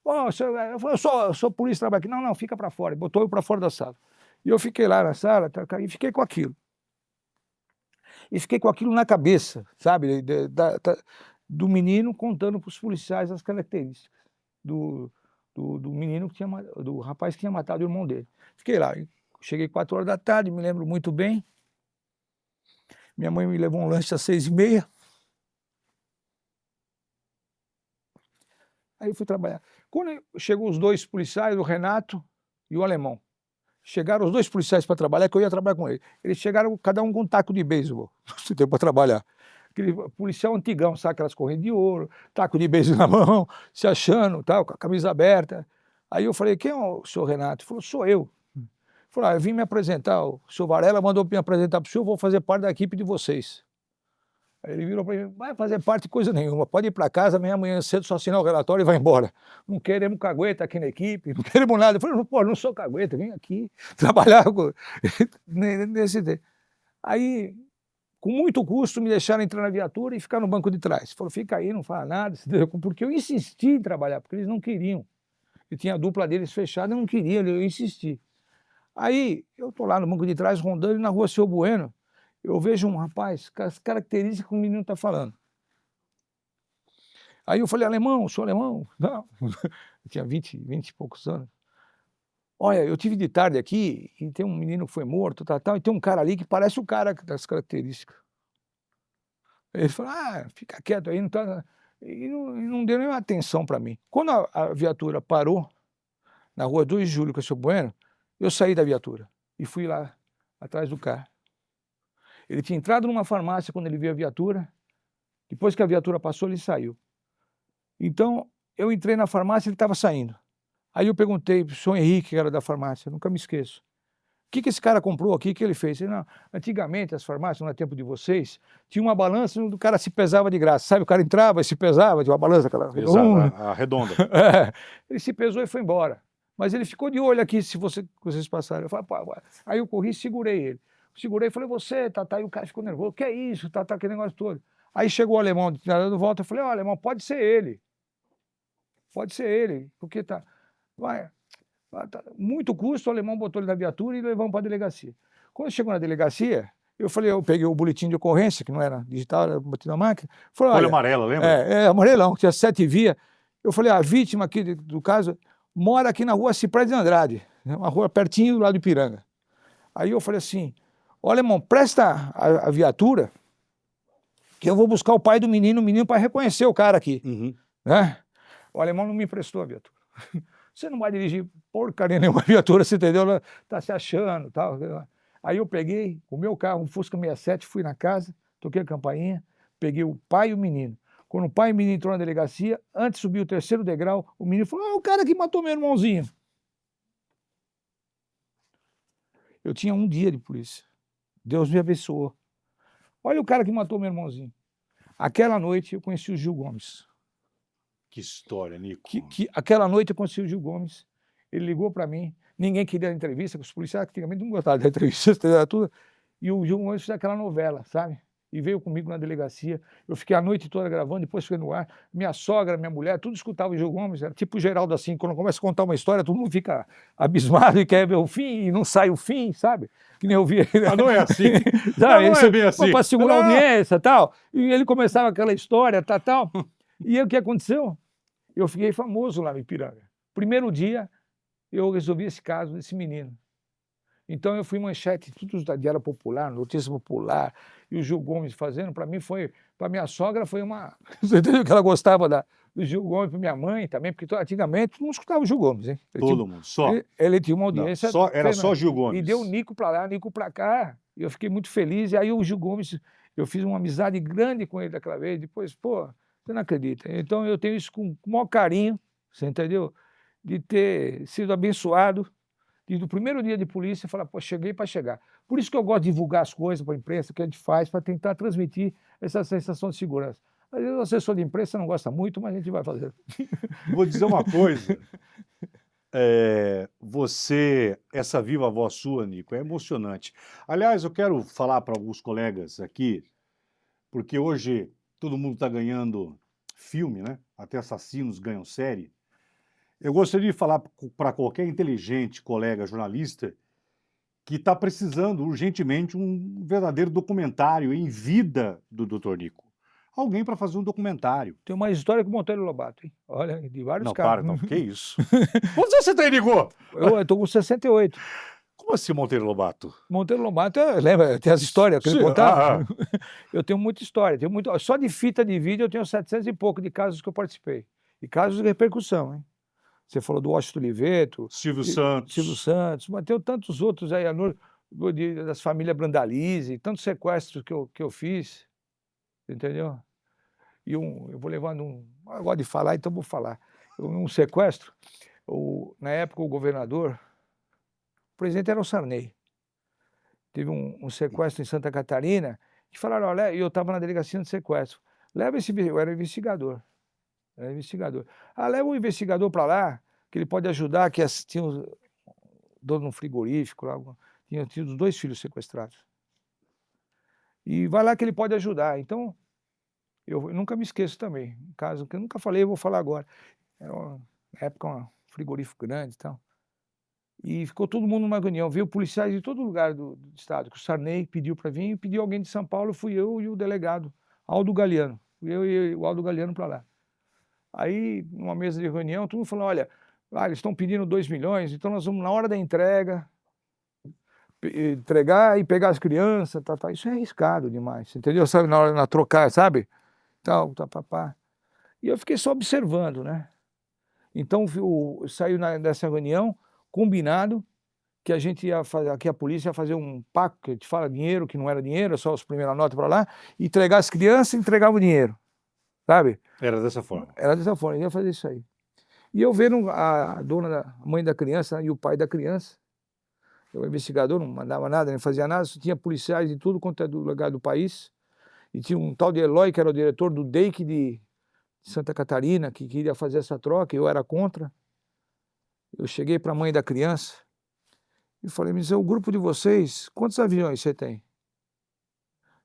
Oh, eu sou polícia, trabalho aqui. Não, fica para fora. Botou eu para fora da sala. E eu fiquei lá na sala e fiquei com aquilo. E fiquei com aquilo na cabeça, sabe? Do menino contando para os policiais as características do menino, do rapaz que tinha matado o irmão dele. Fiquei lá. Cheguei 4 horas da tarde, me lembro muito bem. Minha mãe me levou um lanche às 6h30. Aí eu fui trabalhar. Quando chegou os 2 policiais, o Renato e o alemão. Chegaram os 2 policiais para trabalhar, que eu ia trabalhar com eles. Eles chegaram, cada um com um taco de beisebol, se deu para trabalhar. Aquele policial antigão, sabe, aquelas correntes de ouro, taco de beisebol na mão, se achando, tal, com a camisa aberta. Aí eu falei, quem é o senhor Renato? Ele falou, sou eu. Ele falou, eu vim me apresentar, o senhor Varela mandou me apresentar para o senhor, vou fazer parte da equipe de vocês. Aí ele virou para mim, vai fazer parte de coisa nenhuma, pode ir para casa, amanhã cedo só assinar o relatório e vai embora. Não queremos cagueta aqui na equipe, não queremos nada. Eu falei, pô, não sou cagueta, vem aqui trabalhar nesse tempo. Aí, com muito custo, me deixaram entrar na viatura e ficar no banco de trás. Falou, fica aí, não fala nada, porque eu insisti em trabalhar, porque eles não queriam. Eu tinha a dupla deles fechada, eu não queria, eu insisti. Aí, eu estou lá no banco de trás, rondando, e na rua Seu Bueno, eu vejo um rapaz com as características que o menino está falando. Aí eu falei, alemão, sou alemão? Não, eu tinha 20 e poucos anos. Olha, eu tive de tarde aqui, e tem um menino que foi morto, e tem um cara ali que parece o cara das características. Ele falou, fica quieto aí, não tá... E não deu nenhuma atenção para mim. Quando a viatura parou, na rua 2 de Julho, com o Seu Bueno, eu saí da viatura e fui lá, atrás do carro. Ele tinha entrado numa farmácia quando ele viu a viatura, depois que a viatura passou, ele saiu. Então, eu entrei na farmácia e ele estava saindo. Aí eu perguntei para o senhor Henrique, que era da farmácia, nunca me esqueço. O que esse cara comprou aqui, o que ele fez? Ele, não, antigamente, as farmácias, no tempo de vocês, tinha uma balança onde o cara se pesava de graça. Sabe, o cara entrava e se pesava, tinha uma balança, aquela redonda. A redonda. Ele se pesou e foi embora. Mas ele ficou de olho aqui, se vocês passaram. Eu falei, aí eu corri e segurei ele. Segurei e falei, você, Tatá, e o cara ficou nervoso. Que é isso, Tatá, aquele negócio todo. Aí chegou o alemão, de volta, eu falei, alemão, pode ser ele. Pode ser ele, porque tá muito custo, o alemão botou ele na viatura e levamos para a delegacia. Quando chegou na delegacia, eu peguei o boletim de ocorrência, que não era digital, era botei na máquina. Falei, folha amarela, lembra? Amarelão, que tinha 7 vias. Eu falei, a vítima aqui do caso mora aqui na rua Ciprés de Andrade, uma rua pertinho do lado do Ipiranga. Aí eu falei assim, olha, irmão, presta a viatura, que eu vou buscar o pai do menino para reconhecer o cara aqui. Uhum. Né? O alemão não me emprestou a viatura. Você não vai dirigir porcaria nenhuma viatura, você entendeu? Tá se achando, tal. Aí eu peguei o meu carro, um Fusca 67, fui na casa, toquei a campainha, peguei o pai e o menino. Quando o pai e o menino entrou na delegacia, antes de subir o 3º degrau, o menino falou, o cara que matou meu irmãozinho. Eu tinha 1 dia de polícia. Deus me abençoou. Olha o cara que matou meu irmãozinho. Aquela noite eu conheci o Gil Gomes. Que história, Nico. Aquela noite eu conheci o Gil Gomes. Ele ligou para mim. Ninguém queria a entrevista, porque os policiais antigamente não gostavam da entrevista, tudo. E o Gil Gomes fez aquela novela, sabe? E veio comigo na delegacia. Eu fiquei a noite toda gravando, depois fiquei no ar. Minha sogra, minha mulher, tudo escutava o Gil Gomes. Era tipo o Geraldo assim, quando começa a contar uma história, todo mundo fica abismado e quer ver o fim, e não sai o fim, sabe? Que nem eu vi. Não é assim. Não é bem assim. Para segurar a audiência e tal. E ele começava aquela história, tal. E aí o que aconteceu? Eu fiquei famoso lá no Ipiranga. Primeiro dia, eu resolvi esse caso desse menino. Então eu fui manchete, tudo da Diário Popular, Notícia Popular, e o Gil Gomes fazendo, para mim foi, para minha sogra foi uma... Você entendeu que ela gostava do Gil Gomes, para minha mãe também, porque antigamente todo mundo escutava o Gil Gomes, hein? Todo mundo, só. Ele tinha uma audiência... Não, era só Gil Gomes. E deu Nico para lá, Nico para cá, e eu fiquei muito feliz, e aí o Gil Gomes, eu fiz uma amizade grande com ele daquela vez, depois, pô... Você não acredita. Então, eu tenho isso com o maior carinho, você entendeu? De ter sido abençoado, e do primeiro dia de polícia, falar, pô, cheguei para chegar. Por isso que eu gosto de divulgar as coisas para a imprensa, que a gente faz, para tentar transmitir essa sensação de segurança. Às vezes, o assessor de imprensa não gosta muito, mas a gente vai fazer. Vou dizer uma coisa. Essa viva voz sua, Nico, é emocionante. Aliás, eu quero falar para alguns colegas aqui, porque hoje... Todo mundo está ganhando filme, né? Até assassinos ganham série. Eu gostaria de falar para qualquer inteligente colega jornalista que está precisando urgentemente um verdadeiro documentário em vida do Dr. Nico. Alguém para fazer um documentário. Tem uma história com o Monteiro Lobato, hein? Olha, de vários Não, casos. não, que isso? Quantos anos você tem, Nico? Eu estou com 68. Como assim, Monteiro Lobato? Monteiro Lobato, lembra? Tem as histórias que ele contava? Eu tenho muita história. Só de fita de vídeo eu tenho 700 e pouco de casos que eu participei. E casos de repercussão, hein? Você falou do Washington Oliveto, Silvio Silvio Santos. Santos, mas tem tantos outros aí, das famílias Brandalize, tantos sequestros que eu fiz, entendeu? E eu vou levando eu gosto de falar, então vou falar. Um sequestro, na época o governador, o presidente era o Sarney, teve um sequestro em Santa Catarina, que falaram, olha, eu estava na delegacia de sequestro, eu era investigador. Leva o investigador para lá, que ele pode ajudar, que tinha dono de um frigorífico, lá, tinha tido os 2 filhos sequestrados. E vai lá que ele pode ajudar. Então, eu nunca me esqueço também, um caso que eu nunca falei, eu vou falar agora. Era na época um frigorífico grande e tal. E ficou todo mundo numa reunião, veio policiais de todo lugar do estado, que o Sarney pediu para vir, e pediu alguém de São Paulo, fui eu e o delegado, Aldo Galeano. Fui eu e o Aldo Galeano para lá. Aí, numa mesa de reunião, todo mundo falou, olha, eles estão pedindo 2 milhões, então nós vamos na hora da entregar e pegar as crianças, tá. Isso é arriscado demais, entendeu? Sabe, na hora de trocar, sabe? Tal, papapá. E eu fiquei só observando, né? Então, saiu dessa reunião, combinado, que a gente ia fazer, que a polícia ia fazer um pacto, que a gente fala dinheiro, que não era dinheiro, só as primeiras notas para lá, entregar as crianças e entregava o dinheiro, sabe? Era dessa forma. Era dessa forma, ia fazer isso aí. E eu vendo a mãe da criança e o pai da criança, o investigador não mandava nada, nem fazia nada, só tinha policiais de tudo quanto é do lugar do país, e tinha um tal de Eloy, que era o diretor do DEIC de Santa Catarina, que queria fazer essa troca, eu era contra. Eu cheguei para a mãe da criança e falei, mas o grupo de vocês, quantos aviões você tem?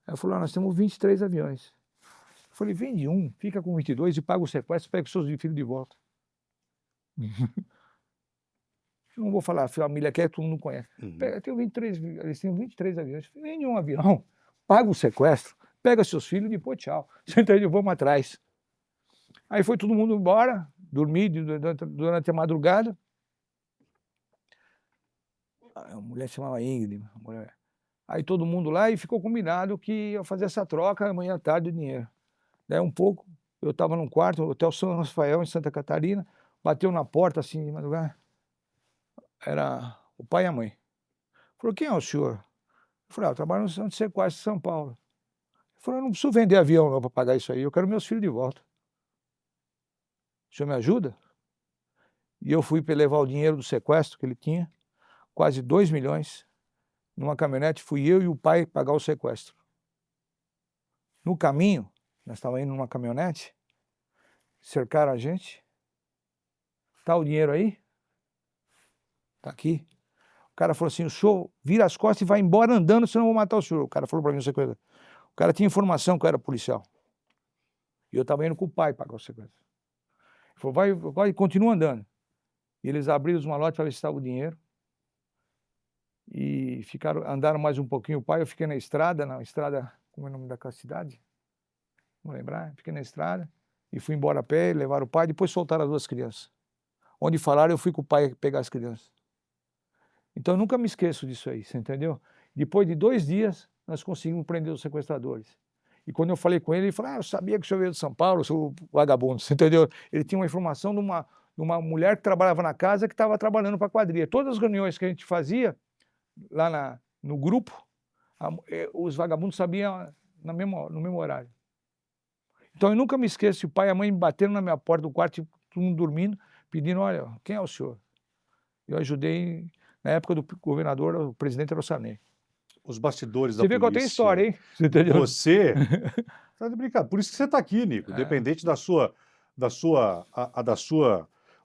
Ela falou, nós temos 23 aviões. Eu falei, vende um, fica com 22 e paga o sequestro, pega os seus filhos de volta. Eu não vou falar, a família quer, todo mundo conhece. Eles têm 23 aviões. Vende um avião, paga o sequestro, pega seus filhos e depois tchau. Você entendeu? Vamos atrás. Aí foi todo mundo embora, dormir durante a madrugada. A mulher chamava Ingrid. Aí todo mundo lá e ficou combinado que ia fazer essa troca amanhã à tarde o dinheiro. Daí um pouco, eu estava num quarto, no Hotel São Rafael, em Santa Catarina, bateu na porta assim de madrugada. Era o pai e a mãe. Falou, quem é o senhor? Eu falei, eu trabalho no Centro de Sequestro de São Paulo. Ele falou, eu não preciso vender avião não para pagar isso aí, eu quero meus filhos de volta. O senhor me ajuda? E eu fui para levar o dinheiro do sequestro que ele tinha, quase 2 milhões, numa caminhonete, fui eu e o pai pagar o sequestro. No caminho, nós estávamos indo numa caminhonete, cercaram a gente. Tá o dinheiro aí? Tá aqui. O cara falou assim, o senhor vira as costas e vai embora andando, senão eu vou matar o senhor. O cara falou para mim, o cara tinha informação que eu era policial. E eu estava indo com o pai pagar o sequestro. Ele falou, vai, continua andando. E eles abriram os malotes para ver se estava o dinheiro. E andaram mais um pouquinho o pai, eu fiquei na estrada, como é o nome daquela cidade? Não lembrar, fiquei na estrada. E fui embora a pé, levaram o pai, depois soltaram as 2 crianças. Onde falaram, eu fui com o pai pegar as crianças. Então, eu nunca me esqueço disso aí, você entendeu? Depois de 2 dias, nós conseguimos prender os sequestradores. E quando eu falei com ele, ele falou, eu sabia que o senhor veio de São Paulo, eu sou vagabundo, você entendeu? Ele tinha uma informação de uma mulher que trabalhava na casa, que estava trabalhando para a quadrilha. Todas as reuniões que a gente fazia, lá no grupo, os vagabundos sabiam no mesmo horário. Então, eu nunca me esqueço, o pai e a mãe me bateram na minha porta do quarto, todo mundo dormindo, pedindo, olha, quem é o senhor? Eu ajudei, na época do governador, o presidente era o Sarney. Os bastidores da Você vê polícia. que eu tenho história, hein? Você entendeu? Você tá de brincadeira. Por isso que você está aqui, Nico. Independente da sua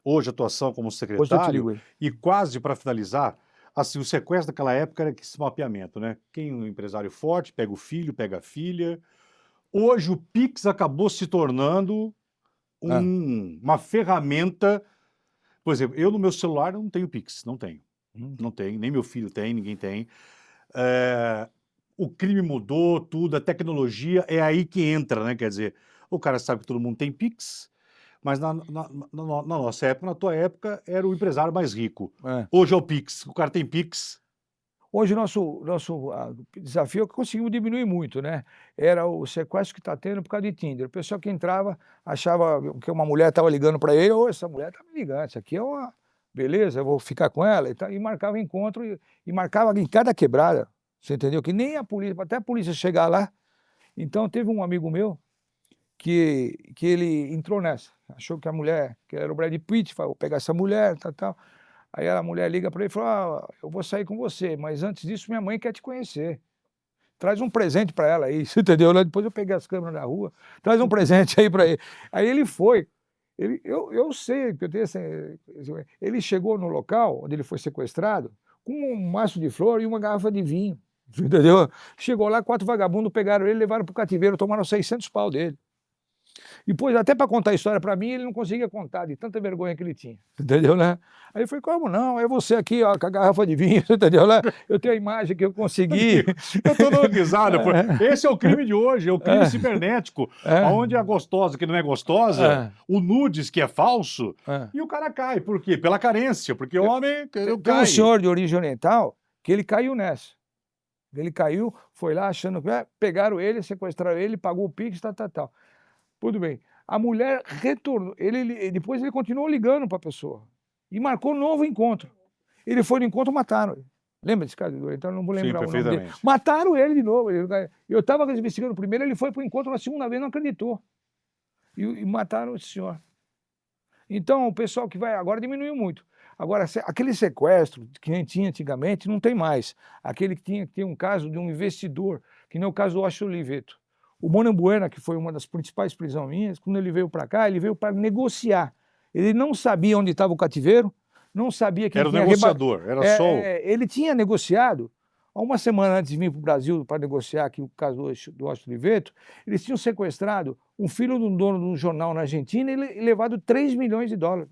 hoje atuação como Depois eu te secretário. ligo aí. E quase para finalizar, assim, o sequestro daquela época era esse mapeamento, né? Quem é um empresário forte pega o filho, pega a filha. Hoje o Pix acabou se tornando uma ferramenta. Por exemplo, eu no meu celular não tenho Pix, não tenho. Não tenho, nem meu filho tem, ninguém tem. O crime mudou, tudo, a tecnologia é aí que entra, né? Quer dizer, o cara sabe que todo mundo tem Pix, mas na nossa época, na tua época, era o empresário mais rico. Hoje é o Pix, o cara tem Pix. Hoje o nosso desafio é que conseguimos diminuir muito, né? Era o sequestro que está tendo por causa de Tinder. O pessoal que entrava achava que uma mulher estava ligando para ele, ou essa mulher está me ligando, isso aqui é uma beleza, eu vou ficar com ela, e marcava encontro, e marcava em cada quebrada, você entendeu? Que nem a polícia, até a polícia chegar lá. Então teve um amigo meu que ele entrou nessa, achou que a mulher, que era o Brad Pitt, falou, vou pegar essa mulher, tal. Aí a mulher liga para ele e fala, eu vou sair com você, mas antes disso minha mãe quer te conhecer. Traz um presente para ela aí, você entendeu? Depois eu peguei as câmeras na rua, traz um presente aí para ele. Aí ele foi. Eu sei que eu tenho ele chegou no local onde ele foi sequestrado com um maço de flor e uma garrafa de vinho, você entendeu? Chegou lá, 4 vagabundos pegaram ele, levaram para o cativeiro, tomaram 600 pau dele. Depois, até para contar a história para mim, ele não conseguia contar, de tanta vergonha que ele tinha, entendeu, né? Aí eu falei, como não? É você aqui, ó, com a garrafa de vinho, entendeu, né? Eu tenho a imagem que eu consegui. Eu tô dando risada. Esse é o crime de hoje, é o crime cibernético, onde a gostosa que não é gostosa, o nudes que é falso, e o cara cai. Por quê? Pela carência, porque o homem Tem cai. um senhor de origem oriental que ele caiu nessa. Ele caiu, foi lá achando que pegaram ele, sequestraram ele, pagou o Pix, tal. Tudo bem. A mulher retornou, depois ele continuou ligando para a pessoa e marcou um novo encontro. Ele foi no encontro, mataram ele. Lembra desse cara? Então não vou lembrar o nome dele. Mataram ele de novo. Eu estava investigando o primeiro, ele foi para o encontro na segunda vez, não acreditou. E mataram esse senhor. Então o pessoal que vai agora diminuiu muito. Agora, aquele sequestro que nem tinha antigamente, não tem mais. Aquele que tinha que ter um caso de um investidor, que nem o caso do Washington Oliveto. O Monambuena, que foi uma das principais prisões minhas, quando ele veio para cá, ele veio para negociar. Ele não sabia onde estava o cativeiro, não sabia quem era o negociador, era só... ele tinha negociado, há uma semana antes de vir para o Brasil para negociar aqui o caso do Washington Oliveto, eles tinham sequestrado um filho de um dono de um jornal na Argentina e levado 3 milhões de dólares.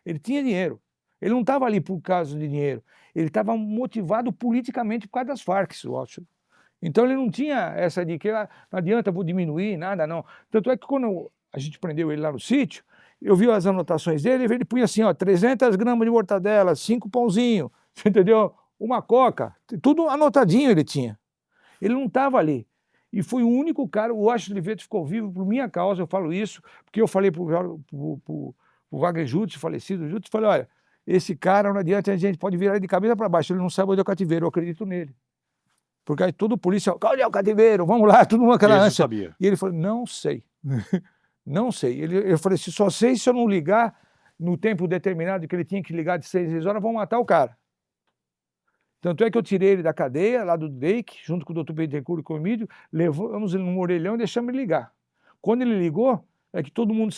Ele tinha dinheiro. Ele não estava ali por causa de dinheiro. Ele estava motivado politicamente por causa das Farc, o Washington. Então ele não tinha essa de que não adianta, vou diminuir, nada, não. Tanto é que quando a gente prendeu ele lá no sítio, eu vi as anotações dele, ele punha assim, ó, 300 gramas de mortadela, 5 pãozinhos, você entendeu? Uma coca, tudo anotadinho ele tinha. Ele não estava ali. E foi o único cara, o Washington Oliveto ficou vivo por minha causa, eu falo isso, porque eu falei para o Wagner Jutsi, falecido Jutsi, falei, olha, esse cara não adianta, a gente pode virar ele de cabeça para baixo, ele não sabe onde é o cativeiro, eu acredito nele. Porque aí todo policial, onde é o cativeiro? Vamos lá, tudo naquela ânsia. Sabia. E ele falou, não sei. Não sei. Eu falei assim, só sei se eu não ligar no tempo determinado que ele tinha que ligar de 6 horas, vão matar o cara. Tanto é que eu tirei ele da cadeia, lá do DEIC, junto com o doutor Bittencourt e com o Emílio, levamos ele num orelhão e deixamos ele ligar. Quando ele ligou, é que todo mundo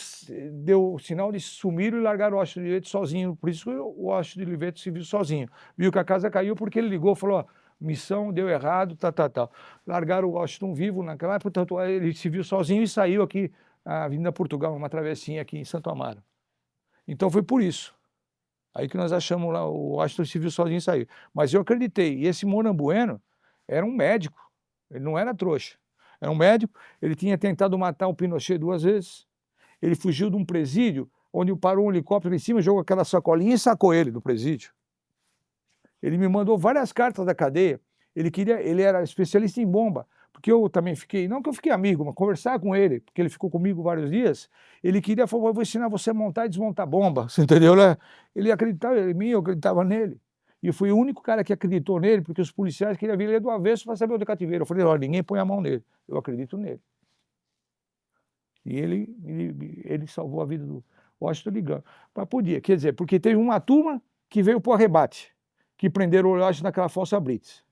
deu o sinal de sumiram e largaram o Washington Oliveto sozinho. Por isso que o Washington Oliveto se viu sozinho. Viu que a casa caiu porque ele ligou e falou, ó, missão deu errado, tal. Largaram o Washington vivo naquela época, portanto, ele se viu sozinho e saiu aqui, a Avenida Portugal, uma travessinha aqui em Santo Amaro. Então foi por isso. Aí que nós achamos lá, o Washington se viu sozinho e saiu. Mas eu acreditei, e esse Monambueno era um médico, ele não era trouxa. Era um médico, ele tinha tentado matar o Pinochet 2 vezes, ele fugiu de um presídio, onde parou um helicóptero em cima, jogou aquela sacolinha e sacou ele do presídio. Ele me mandou várias cartas da cadeia. Ele era especialista em bomba, porque eu também fiquei, não que eu fiquei amigo, mas conversar com ele, porque ele ficou comigo vários dias. Ele queria, falou, eu vou ensinar você a montar e desmontar bomba, você entendeu, né? Ele acreditava em mim, eu acreditava nele. E eu fui o único cara que acreditou nele, porque os policiais queriam vir ele do avesso para saber onde é o cativeiro. Eu falei, olha, ninguém põe a mão nele, eu acredito nele. E ele salvou a vida do Washington ligando. Mas podia, quer dizer, porque teve uma turma que veio para o arrebate, que prenderam o Washington naquela falsa blitz.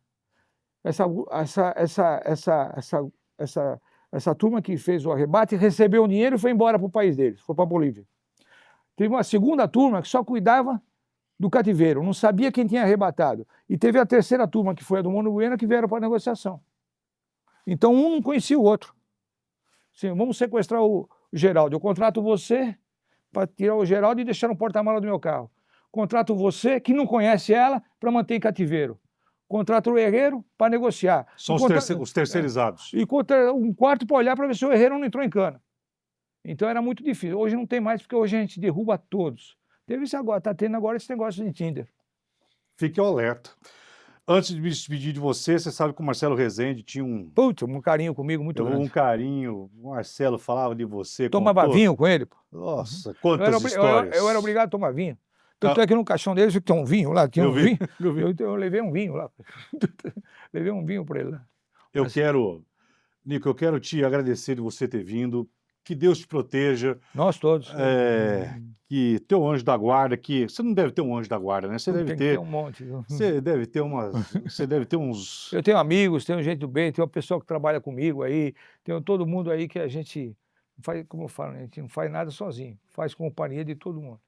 Essa turma que fez o arrebate recebeu o dinheiro e foi embora para o país deles, foi para a Bolívia. Teve uma segunda turma que só cuidava do cativeiro, não sabia quem tinha arrebatado. E teve a terceira turma, que foi a do Monambuena, que vieram para a negociação. Então um não conhecia o outro. Assim, vamos sequestrar o Geraldo, eu contrato você para tirar o Geraldo e deixar no porta-malas do meu carro. Contrato você, que não conhece ela, para manter em cativeiro. Contrata o herreiro para negociar. São os terceirizados. E um quarto para olhar para ver se o herreiro não entrou em cana. Então era muito difícil. Hoje não tem mais, porque hoje a gente derruba todos. Teve isso agora, está tendo agora esse negócio de Tinder. Fique alerta. Antes de me despedir de você, você sabe que o Marcelo Rezende tinha Putz, um carinho comigo muito um grande. carinho. O Marcelo falava de você. Tomava contou- vinho com ele, pô. Nossa, Eu quantas era, histórias. eu era obrigado a tomar vinho. Tanto Ah. é que no caixão dele tinha um vinho lá, tinha Eu um vi, vinho. eu vi. Eu levei um vinho lá. Levei um vinho para ele lá. Eu Mas- quero, Nico, eu quero te agradecer de você ter vindo. Que Deus te proteja. Nós todos. Que teu anjo da guarda, que você não deve ter um anjo da guarda, né? Você Tem deve que ter, ter um monte. Viu? você deve ter você deve ter uns. Eu tenho amigos, tenho gente do bem, tem uma pessoa que trabalha comigo aí, tem todo mundo aí que a gente faz, como eu falo, né, a gente não faz nada sozinho, faz companhia de todo mundo.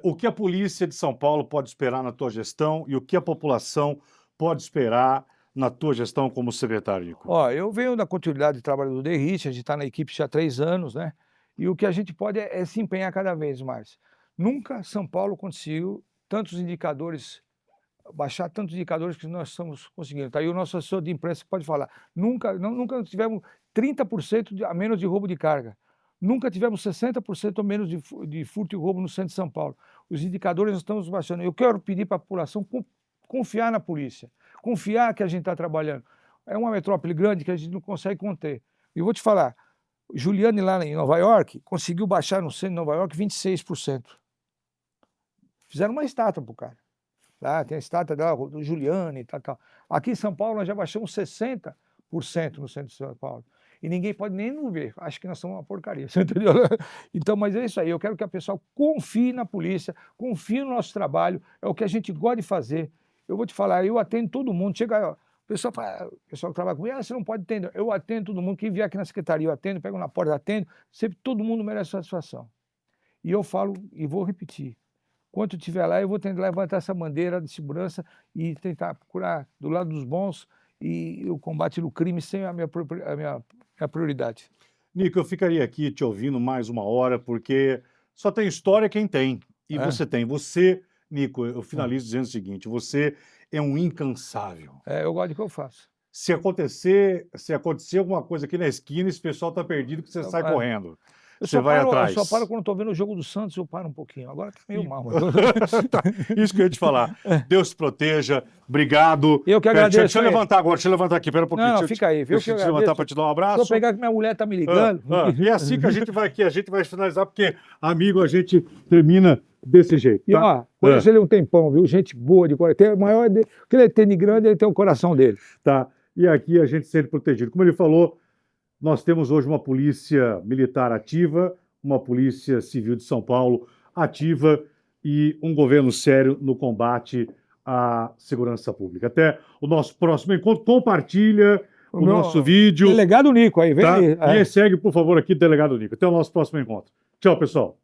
O que a polícia de São Paulo pode esperar na tua gestão e o que a população pode esperar na tua gestão como secretário, Nico? Ó, eu venho da continuidade de trabalho do Derrite, a gente está na equipe já há 3 anos, né? E o que a gente pode é se empenhar cada vez mais. Nunca São Paulo conseguiu tantos indicadores, baixar tantos indicadores que nós estamos conseguindo. Tá aí o nosso assessor de imprensa que pode falar. Nunca tivemos 30% a menos de roubo de carga. Nunca tivemos 60% a menos de furto e roubo no centro de São Paulo. Os indicadores nós estamos baixando. Eu quero pedir para a população confiar na polícia, confiar que a gente está trabalhando. É uma metrópole grande que a gente não consegue conter. E eu vou te falar, Giuliani lá em Nova York conseguiu baixar no centro de Nova York 26%. Fizeram uma estátua para o cara. Lá tem a estátua do Giuliani e tal. Aqui em São Paulo nós já baixamos 60% no centro de São Paulo. E ninguém pode nem nos ver. Acho que nós somos uma porcaria, você entendeu? Então, mas é isso aí. Eu quero que a pessoa confie na polícia, confie no nosso trabalho. É o que a gente gosta de fazer. Eu vou te falar, eu atendo todo mundo. Chega aí, ó, o pessoal que trabalha comigo, você não pode atender. Eu atendo todo mundo. Quem vier aqui na secretaria, eu atendo, pego na porta, atendo. Sempre todo mundo merece satisfação. E eu falo, e vou repetir. Quando eu estiver lá, eu vou tentar levantar essa bandeira de segurança e tentar procurar do lado dos bons e o combate no crime sem a minha prioridade. Nico, eu ficaria aqui te ouvindo mais uma hora, porque só tem história quem tem. E você tem. Você, Nico, eu finalizo dizendo o seguinte, você é um incansável. Eu gosto do que eu faço. Se acontecer alguma coisa aqui na esquina, esse pessoal está perdido, que você sai correndo. Você vai atrás. Eu só paro quando estou vendo o jogo do Santos, eu paro um pouquinho. Agora está meio mal. Tá, isso que eu ia te falar. Deus te proteja. Obrigado. Eu que agradeço. Deixa eu levantar agora, deixa eu levantar aqui. Pera um pouquinho. Não, fica aí. Deixa eu te levantar para te dar um abraço. Deixa eu pegar que minha mulher está me ligando. E é assim que a gente vai aqui, a gente vai finalizar, porque, amigo, a gente termina desse jeito. Tá? E ó, conheço ele um tempão, viu? Gente boa de coração. O maior dele, que ele tem de grande, ele tem o coração dele. Tá. E aqui a gente sempre protegido. Como ele falou, nós temos hoje uma polícia militar ativa, uma polícia civil de São Paulo ativa e um governo sério no combate à segurança pública. Até o nosso próximo encontro. Compartilha o nosso vídeo. Delegado Nico aí, vem tá? aí. E segue, por favor, aqui, delegado Nico. Até o nosso próximo encontro. Tchau, pessoal.